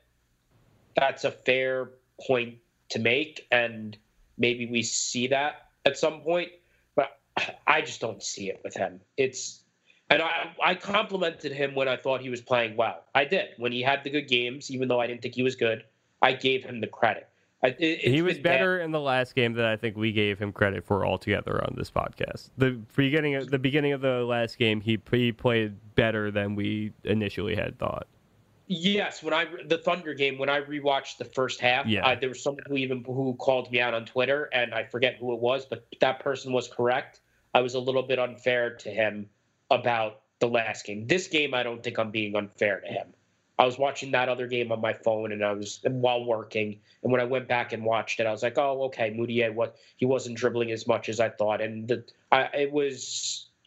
That's a fair point to make, and maybe we see that at some point, but I just don't see it with him. I complimented him when I thought he was playing well. I did. When he had the good games, even though I didn't think he was good, I gave him the credit. He was better in the last game than I think we gave him credit for altogether on this podcast. The beginning of the last game, he played better than we initially had thought. Yes, the Thunder game, when I rewatched the first half, there was someone who called me out on Twitter, and I forget who it was, but that person was correct. I was a little bit unfair to him about the last game. This game, I don't think I'm being unfair to him. I was watching that other game on my phone, and while working, and when I went back and watched it, I was like, "Oh, okay, Mudiay, he wasn't dribbling as much as I thought," and I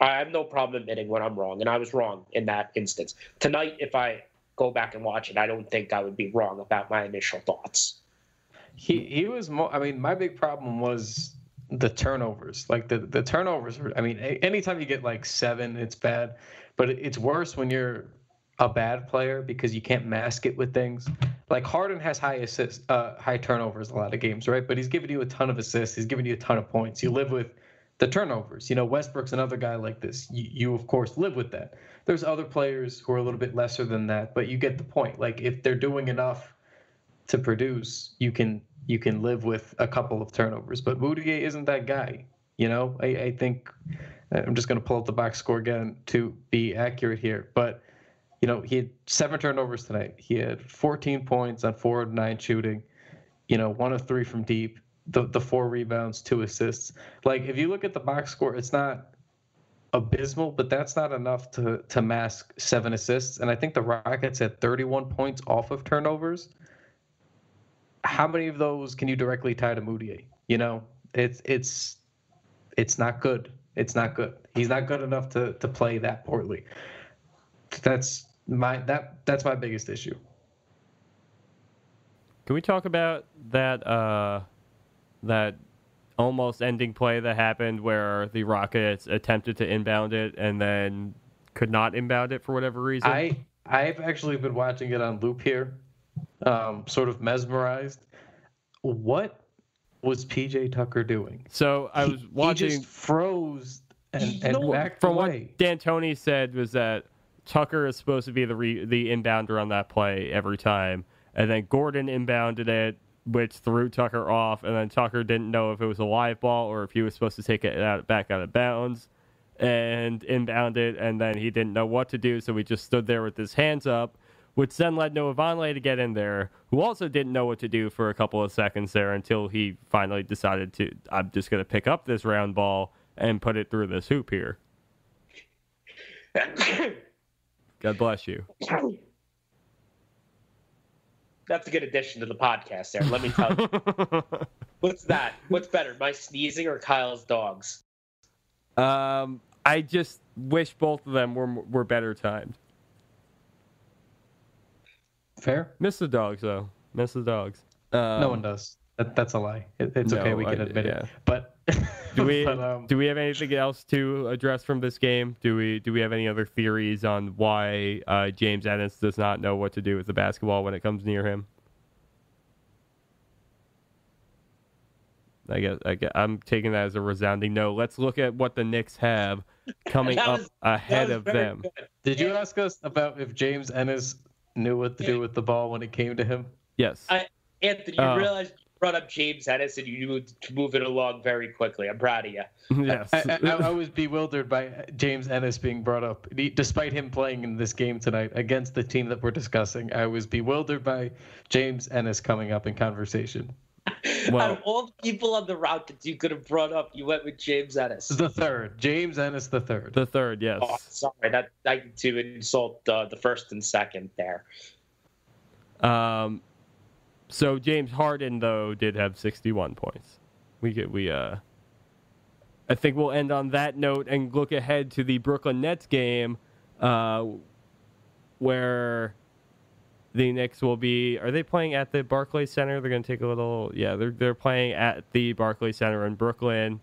have no problem admitting when I'm wrong, and I was wrong in that instance. Tonight, if I go back and watch it, I don't think I would be wrong about my initial thoughts. He was more. I mean, my big problem was the turnovers. Like the turnovers. I mean, anytime you get like 7, it's bad, but it's worse when you're a bad player because you can't mask it with things. Like Harden has high turnovers a lot of games, right? But he's giving you a ton of assists. He's giving you a ton of points. You live with the turnovers. Westbrook's another guy like this. You of course live with that. There's other players who are a little bit lesser than that, but you get the point. Like if they're doing enough to produce, you can live with a couple of turnovers. But Mudiay isn't that guy. I think I'm just going to pull up the box score again to be accurate here. But, he had 7 turnovers tonight. He had 14 points on 4 of 9 shooting, 1 of 3 from deep, the 4 rebounds, 2 assists. Like, if you look at the box score, it's not abysmal, but that's not enough to mask 7 assists. And I think the Rockets had 31 points off of turnovers. How many of those can you directly tie to Mudiay? It's not good. It's not good. He's not good enough to play that poorly. That's my biggest issue. Can we talk about that almost ending play that happened where the Rockets attempted to inbound it and then could not inbound it for whatever reason? I've actually been watching it on loop here, sort of mesmerized. What was PJ Tucker doing? So I was watching. He just froze and backed from away. What D'Antoni said was that Tucker is supposed to be the inbounder on that play every time, and then Gordon inbounded it, which threw Tucker off, and then Tucker didn't know if it was a live ball or if he was supposed to take it back out of bounds and inbounded, and then he didn't know what to do, so he just stood there with his hands up, which then led Noah Vonleh to get in there, who also didn't know what to do for a couple of seconds there until he finally decided I'm just going to pick up this round ball and put it through this hoop here. God bless you. That's a good addition to the podcast there, let me tell you. What's that? What's better, my sneezing or Kyle's dogs? I just wish both of them were better timed. Fair. Miss the dogs, though. Miss the dogs. No one does. That's a lie. It's okay. We can admit it. But do we have anything else to address from this game? Do we have any other theories on why James Ennis does not know what to do with the basketball when it comes near him? I guess I'm taking that as a resounding no. Let's look at what the Knicks have coming up ahead of them. Good. Did you ask us about if James Ennis knew what to do with the ball when it came to him? Yes. Anthony, you realized you brought up James Ennis and you knew to move it along very quickly. I'm proud of you. Yes. I was bewildered by James Ennis being brought up. Despite him playing in this game tonight against the team that we're discussing, I was bewildered by James Ennis coming up in conversation. Well, out of all the people on the Rockets you could have brought up, you went with James Ennis. The third. James Ennis the third. The third, yes. Oh, sorry. That to insult the first and second there. So James Harden, though, did have 61 points. I think we'll end on that note and look ahead to the Brooklyn Nets game, where the Knicks will be. Are they playing at the Barclays Center? They're going to take a little. Yeah, they're playing at the Barclays Center in Brooklyn.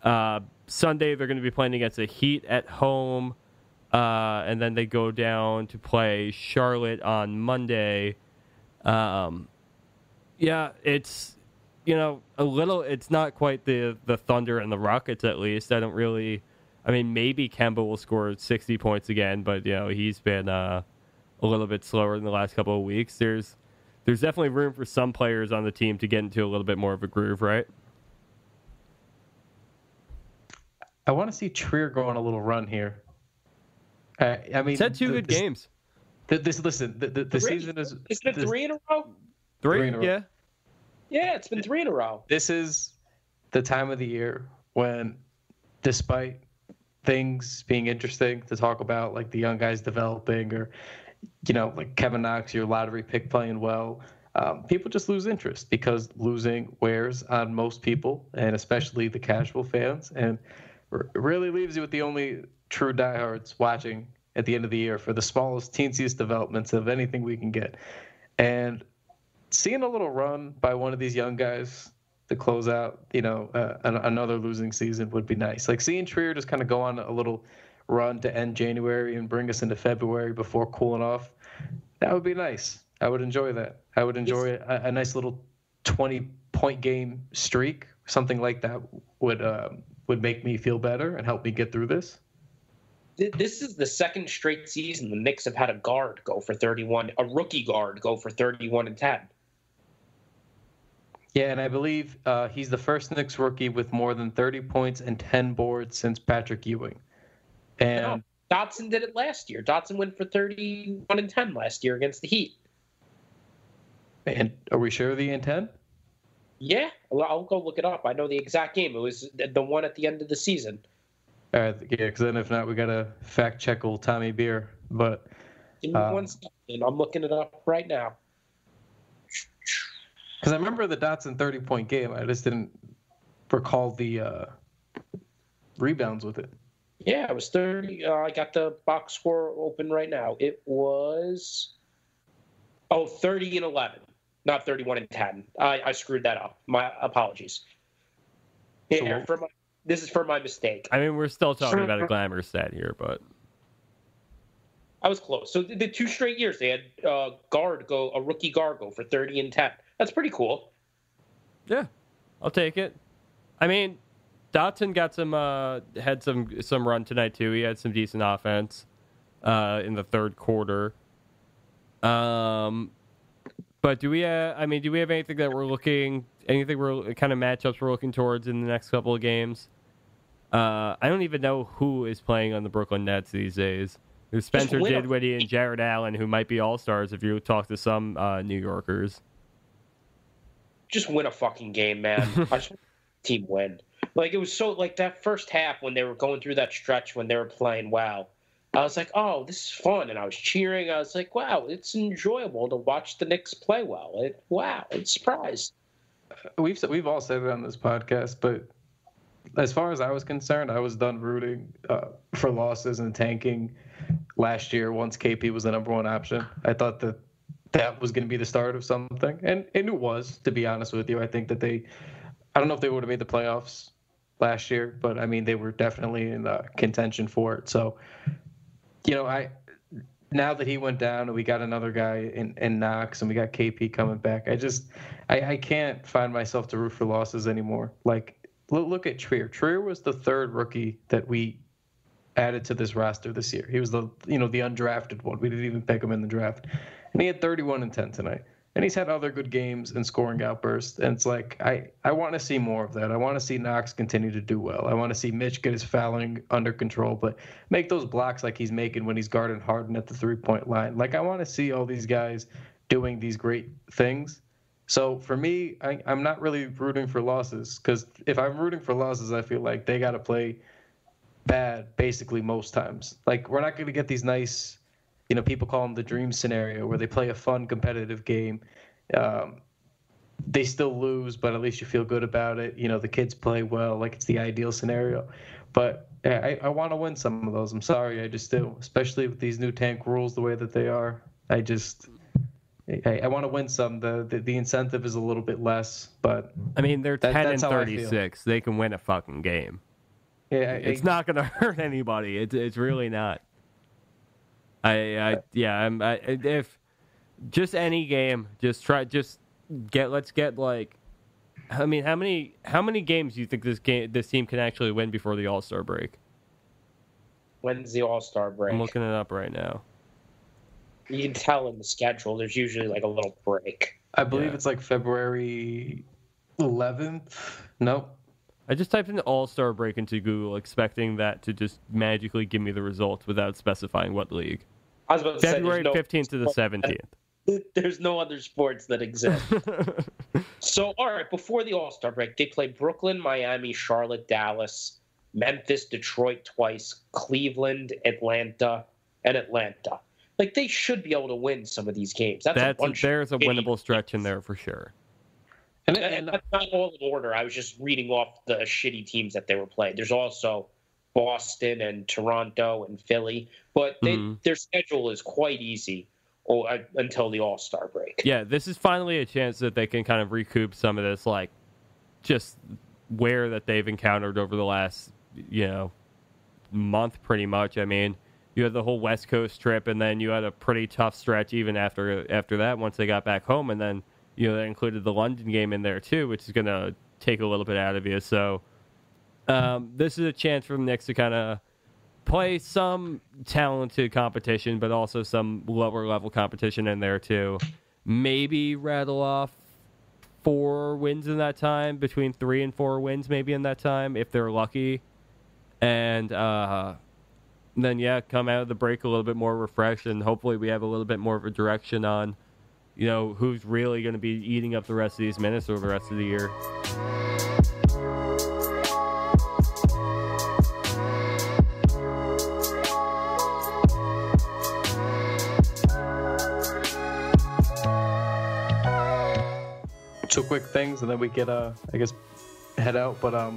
Sunday they're going to be playing against the Heat at home, and then they go down to play Charlotte on Monday. Yeah, it's a little. It's not quite the Thunder and the Rockets, at least. I don't really. I mean, maybe Kemba will score 60 points again, but he's been a little bit slower in the last couple of weeks. There's definitely room for some players on the team to get into a little bit more of a groove, right? I want to see Trier go on a little run here. I mean, he's had 2 good games. The season is. Is it 3 in a row? 3 in a row. Yeah. Yeah, it's been 3 in a row. This is the time of the year when, despite things being interesting to talk about, like the young guys developing, or like Kevin Knox, your lottery pick playing well, people just lose interest because losing wears on most people, and especially the casual fans, and really leaves you with the only true diehards watching at the end of the year for the smallest, teensiest developments of anything we can get. And seeing a little run by one of these young guys to close out, another losing season would be nice. Like seeing Trier just kind of go on a little run to end January and bring us into February before cooling off, that would be nice. I would enjoy that. I would enjoy a nice little 20-point game streak. Something like that would make me feel better and help me get through this. This is the second straight season the Knicks have had a guard go for 31, a rookie guard go for 31 and 10. Yeah, and I believe he's the first Knicks rookie with more than 30 points and 10 boards since Patrick Ewing. And Dotson did it last year. Dotson went for 31 and 10 last year against the Heat. And are we sure of the intent? Yeah, I'll go look it up. I know the exact game. It was the one at the end of the season. All right, yeah, because then if not, we got to fact check old Tommy Beer. But give me 1 second. I'm looking it up right now. Because I remember the Dotson 30-point game. I just didn't recall the rebounds with it. Yeah, it was 30. I got the box score open right now. It was 30 and 11, not 31 and 10. I screwed that up. My apologies. Yeah, this is for my mistake. I mean, we're still talking about a glamour stat here, but I was close. So the 2 straight years they had a rookie guard go for 30 and 10. That's pretty cool. Yeah, I'll take it. I mean, Dotson got had some run tonight too. He had some decent offense in the third quarter. But do we have anything that we're kind of matchups we're looking towards in the next couple of games? I don't even know who is playing on the Brooklyn Nets these days. There's Spencer Dinwiddie and Jared Allen, who might be all-stars if you talk to some New Yorkers. Just win a fucking game, man. I just want the team win. Like, it was so, like, that first half when they were going through that stretch when they were playing well, I was like, oh, this is fun. And I was cheering. I was like, wow, it's enjoyable to watch the Knicks play well. It's surprised. We've all said it on this podcast, but as far as I was concerned, I was done rooting for losses and tanking last year once KP was the number one option. I thought that was going to be the start of something. And it was, to be honest with you. I think that I don't know if they would have made the playoffs last year, but I mean, they were definitely in contention for it. So, now that he went down and we got another guy in Knox and we got KP coming back, I can't find myself to root for losses anymore. Like, look at Trier. Trier was the third rookie that we added to this roster this year. He was the undrafted one. We didn't even pick him in the draft. And he had 31 and 10 tonight. And he's had other good games and scoring outbursts. And it's like, I want to see more of that. I want to see Knox continue to do well. I want to see Mitch get his fouling under control, but make those blocks like he's making when he's guarding Harden at the three-point line. Like, I want to see all these guys doing these great things. So for me, I'm not really rooting for losses, because if I'm rooting for losses, I feel like they got to play bad basically most times. Like, we're not going to get these nice, people call them the dream scenario, where they play a fun, competitive game. They still lose, but at least you feel good about it. The kids play well, like it's the ideal scenario. But I want to win some of those. I'm sorry, I just do, especially with these new tank rules the way that they are. I want to win some. The incentive is a little bit less, but I mean, they're 10 and 36. They can win a fucking game. Yeah, it's not going to hurt anybody. It's really not. If just any game, let's get like, I mean, how many games do you think this team can actually win before the All-Star break? When's the All-Star break? I'm looking it up right now. You can tell in the schedule, there's usually like a little break. I believe it's like February 11th. Nope. I just typed in the All-Star break into Google, expecting that to just magically give me the results without specifying what league. I was about to February 15th to the 17th. There's no other sports that exist. So, all right, before the All-Star break, they played Brooklyn, Miami, Charlotte, Dallas, Memphis, Detroit twice, Cleveland, Atlanta, and Atlanta. Like, they should be able to win some of these games. There's a winnable stretch in there for sure. And that's not all in order. I was just reading off the shitty teams that they were playing. There's also Boston and Toronto and Philly, but their schedule is quite easy until the All-Star break. Yeah, this is finally a chance that they can kind of recoup some of this, like, just wear that they've encountered over the last, month, pretty much. I mean, you had the whole West Coast trip, and then you had a pretty tough stretch even after that once they got back home, and then that included the London game in there too, which is going to take a little bit out of you. So this is a chance for the Knicks to kind of play some talented competition, but also some lower level competition in there too. Maybe rattle off 4 wins in that time, between 3 and 4 wins maybe in that time if they're lucky, and then come out of the break a little bit more refreshed, and hopefully we have a little bit more of a direction on who's really going to be eating up the rest of these minutes over the rest of the year. Two quick things, and then we get head out. But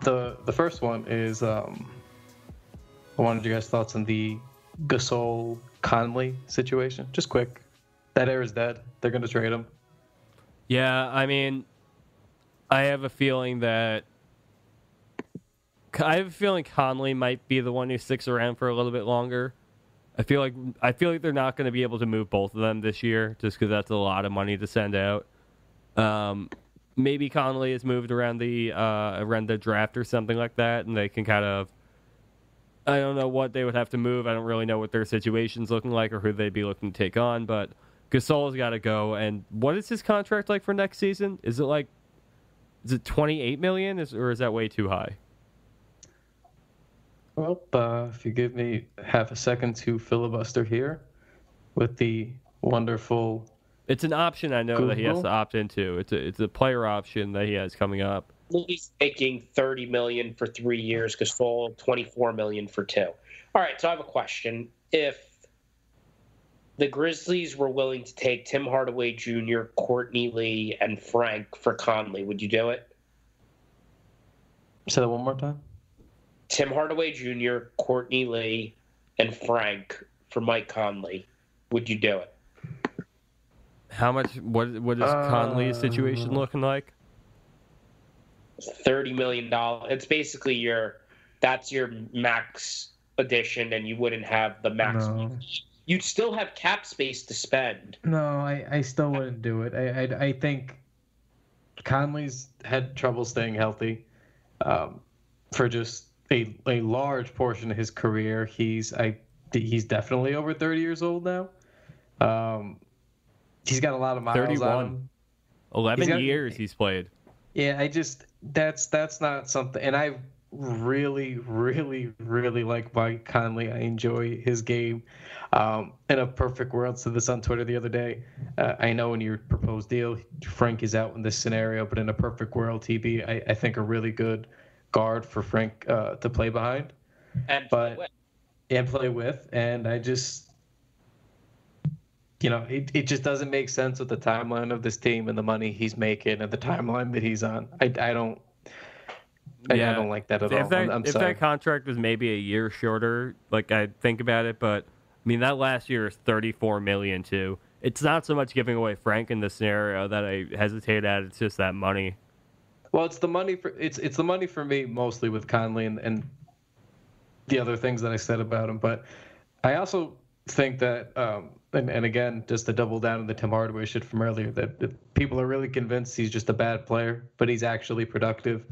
the first one is I wanted you guys' thoughts on the Gasol Conley situation. Just quick. That era is dead. They're going to trade him. Yeah, I mean, I have a feeling Conley might be the one who sticks around for a little bit longer. I feel like they're not going to be able to move both of them this year, just because that's a lot of money to send out. Maybe Conley is moved around the draft or something like that, and they can kind of. I don't know what they would have to move. I don't really know what their situation's looking like or who they'd be looking to take on, but Gasol's got to go. And what is his contract like for next season? Is it $28 million, or is that way too high? Well, if you give me half a second to filibuster here with the wonderful. It's an option I know Google. That he has to opt into. It's a player option that he has coming up. He's making $30 million for 3 years. Gasol $24 million for 2. All right, so I have a question. If the Grizzlies were willing to take Tim Hardaway Jr., Courtney Lee, and Frank for Conley, would you do it? Say that one more time. Tim Hardaway Jr., Courtney Lee, and Frank for Mike Conley, would you do it? How much? What is Conley's situation looking like? $30 million. It's basically that's your max addition, and you wouldn't have the max. No. You'd still have cap space to spend. No, I still wouldn't do it. I think Conley's had trouble staying healthy for just a large portion of his career. He's definitely over 30 years old now. He's got a lot of miles 31. on him. 11 years he's played. Yeah, that's not something. And I really, really, really like Mike Conley. I enjoy his game. In a perfect world, said this on Twitter the other day. I know in your proposed deal, Frank is out in this scenario, but in a perfect world, TB, I think a really good guard for Frank to play behind and play with. And I just, it just doesn't make sense with the timeline of this team and the money he's making and the timeline that he's on. I don't like that at all. If that contract was maybe a year shorter, I'd think about it, but I mean that last year is $34 million too. It's not so much giving away Frank in this scenario that I hesitate at. It's just that money. Well, it's the money for me mostly with Conley and the other things that I said about him. But I also think that, and again, just to double down on the Tim Hardaway shit from earlier, that people are really convinced he's just a bad player, but he's actually productive,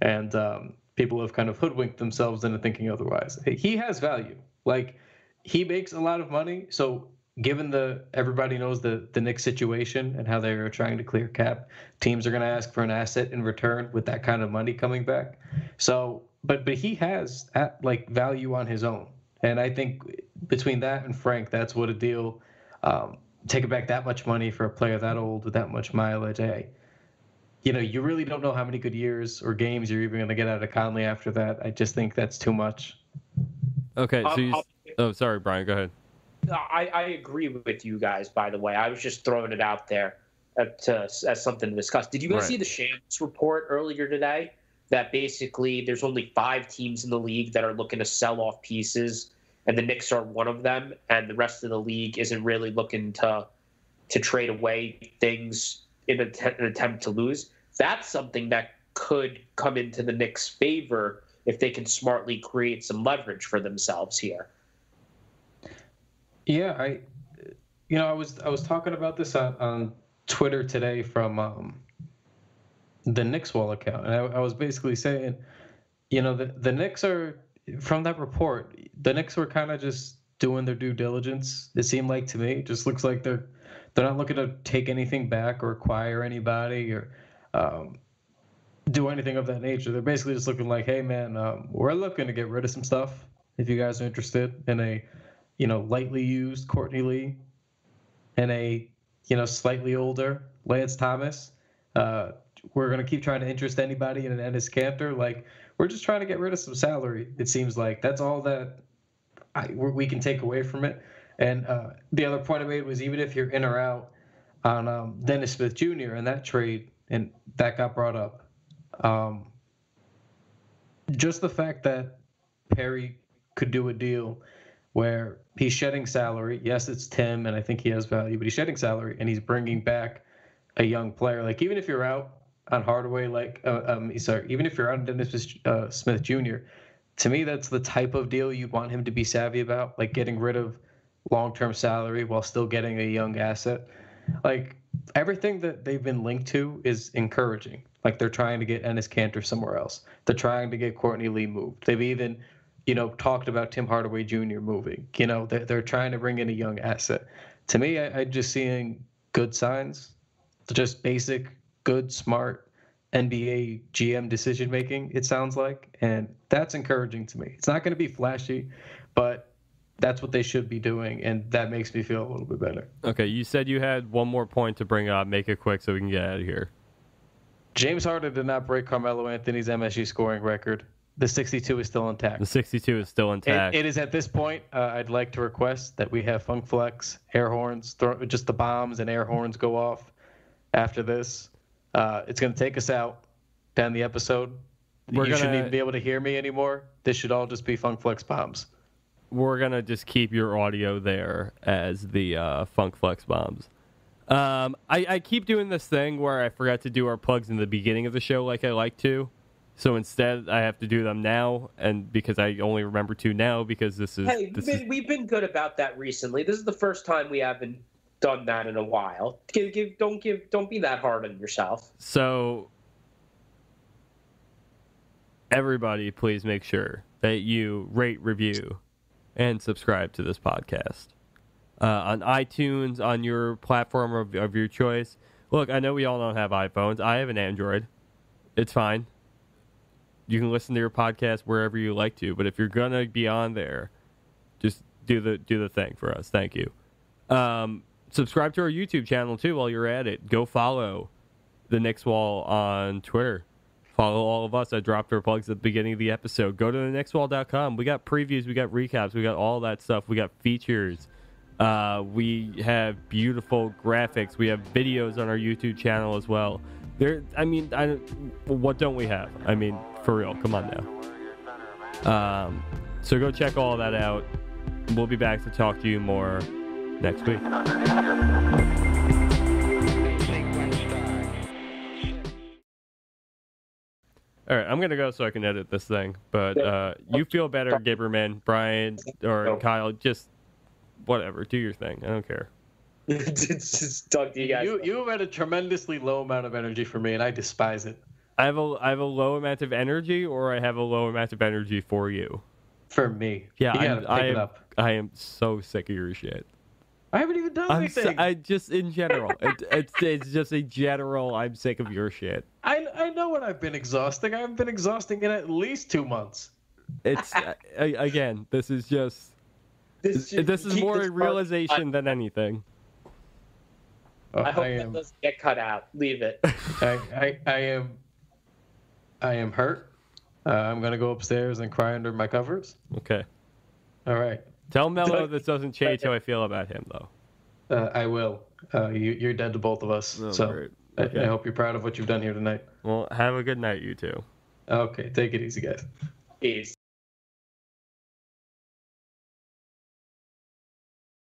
and people have kind of hoodwinked themselves into thinking otherwise. He has value. He makes a lot of money, so given everybody knows the Knicks situation and how they're trying to clear cap, teams are going to ask for an asset in return with that kind of money coming back. So, but he has value on his own, and I think between that and Frank, that's what a deal. Taking back that much money for a player that old with that much mileage, you really don't know how many good years or games you're even going to get out of Conley after that. I just think that's too much. Okay, so sorry, Brian, go ahead. I agree with you guys, by the way. I was just throwing it out there as something to discuss. Did you guys see the Shams report earlier today that basically there's only 5 teams in the league that are looking to sell off pieces, and the Knicks are one of them, and the rest of the league isn't really looking to trade away things in an attempt to lose? That's something that could come into the Knicks' favor if they can smartly create some leverage for themselves here. Yeah, I was talking about this on Twitter today from the Knicks wall account, and I was basically saying, the Knicks are, from that report, the Knicks were kind of just doing their due diligence. It seemed like to me, it just looks like they're not looking to take anything back or acquire anybody or do anything of that nature. They're basically just looking like, hey man, we're looking to get rid of some stuff. If you guys are interested in a, lightly used Courtney Lee and a, slightly older Lance Thomas, we're going to keep trying to interest anybody in an Enes Kanter. Like, we're just trying to get rid of some salary. It seems like that's all that we can take away from it. And the other point I made was, even if you're in or out on Dennis Smith Jr. and that trade, and that got brought up, just the fact that Perry could do a deal where he's shedding salary. Yes, it's Tim, and I think he has value, but he's shedding salary, and he's bringing back a young player. Like, even if you're out on Hardaway, even if you're out on Dennis Smith Jr., to me, that's the type of deal you want him to be savvy about, like getting rid of long-term salary while still getting a young asset. Like, everything that they've been linked to is encouraging. Like, they're trying to get Enes Kanter somewhere else. They're trying to get Courtney Lee moved. They've even, talked about Tim Hardaway Jr. moving. They're trying to bring in a young asset. To me, I'm just seeing good signs, just basic, good, smart NBA GM decision-making, it sounds like. And that's encouraging to me. It's not going to be flashy, but that's what they should be doing, and that makes me feel a little bit better. Okay, you said you had one more point to bring up. Make it quick so we can get out of here. James Harden did not break Carmelo Anthony's MSG scoring record. The 62 is still intact. The 62 is still intact. It is at this point. I'd like to request that we have Funk Flex, air horns, just the bombs and air horns go off after this. It's going to take us out down the episode. You shouldn't even be able to hear me anymore. This should all just be Funk Flex bombs. We're going to just keep your audio there as the Funk Flex bombs. I keep doing this thing where I forgot to do our plugs in the beginning of the show like I like to. So instead, I have to do them now, and because I only remember to now because this is... Hey, we've been good about that recently. This is the first time we haven't done that in a while. Don't be that hard on yourself. So, everybody, please make sure that you rate, review, and subscribe to this podcast on iTunes, on your platform of your choice. Look, I know we all don't have iPhones. I have an Android. It's fine. You can listen to your podcast wherever you like to, but if you're gonna be on there, just do the thing for us. Thank you. Subscribe to our YouTube channel too while you're at it. Go follow the Knicks Wall on Twitter. Follow all of us. I dropped our plugs at the beginning of the episode. Go to theknickswall.com. We got previews, we got recaps, we got all that stuff. We got features. We have beautiful graphics. We have videos on our YouTube channel as well. What don't we have? I mean, for real, come on now. So go check all that out. We'll be back to talk to you more next week. All right, I'm going to go so I can edit this thing. But you feel better, Gibberman, Bryan, or Kyle. Just whatever. Do your thing. I don't care. Just talk to you guys. You have had a tremendously low amount of energy for me, and I despise it. I have a low amount of energy, or I have a low amount of energy for you. For me, yeah, you gotta pick it up. I am so sick of your shit. I haven't even done anything. I just in general, it's just a general. I'm sick of your shit. I know what I've been exhausting. I've been exhausting in at least 2 months. It's again. This is just. This is more a realization than anything. I hope that doesn't get cut out. Leave it. I am hurt. I'm going to go upstairs and cry under my covers. Okay. All right. Tell Mello this doesn't change how I feel about him, though. I will. You're dead to both of us. Oh, so okay. I hope you're proud of what you've done here tonight. Well, have a good night, you two. Okay. Take it easy, guys. Peace.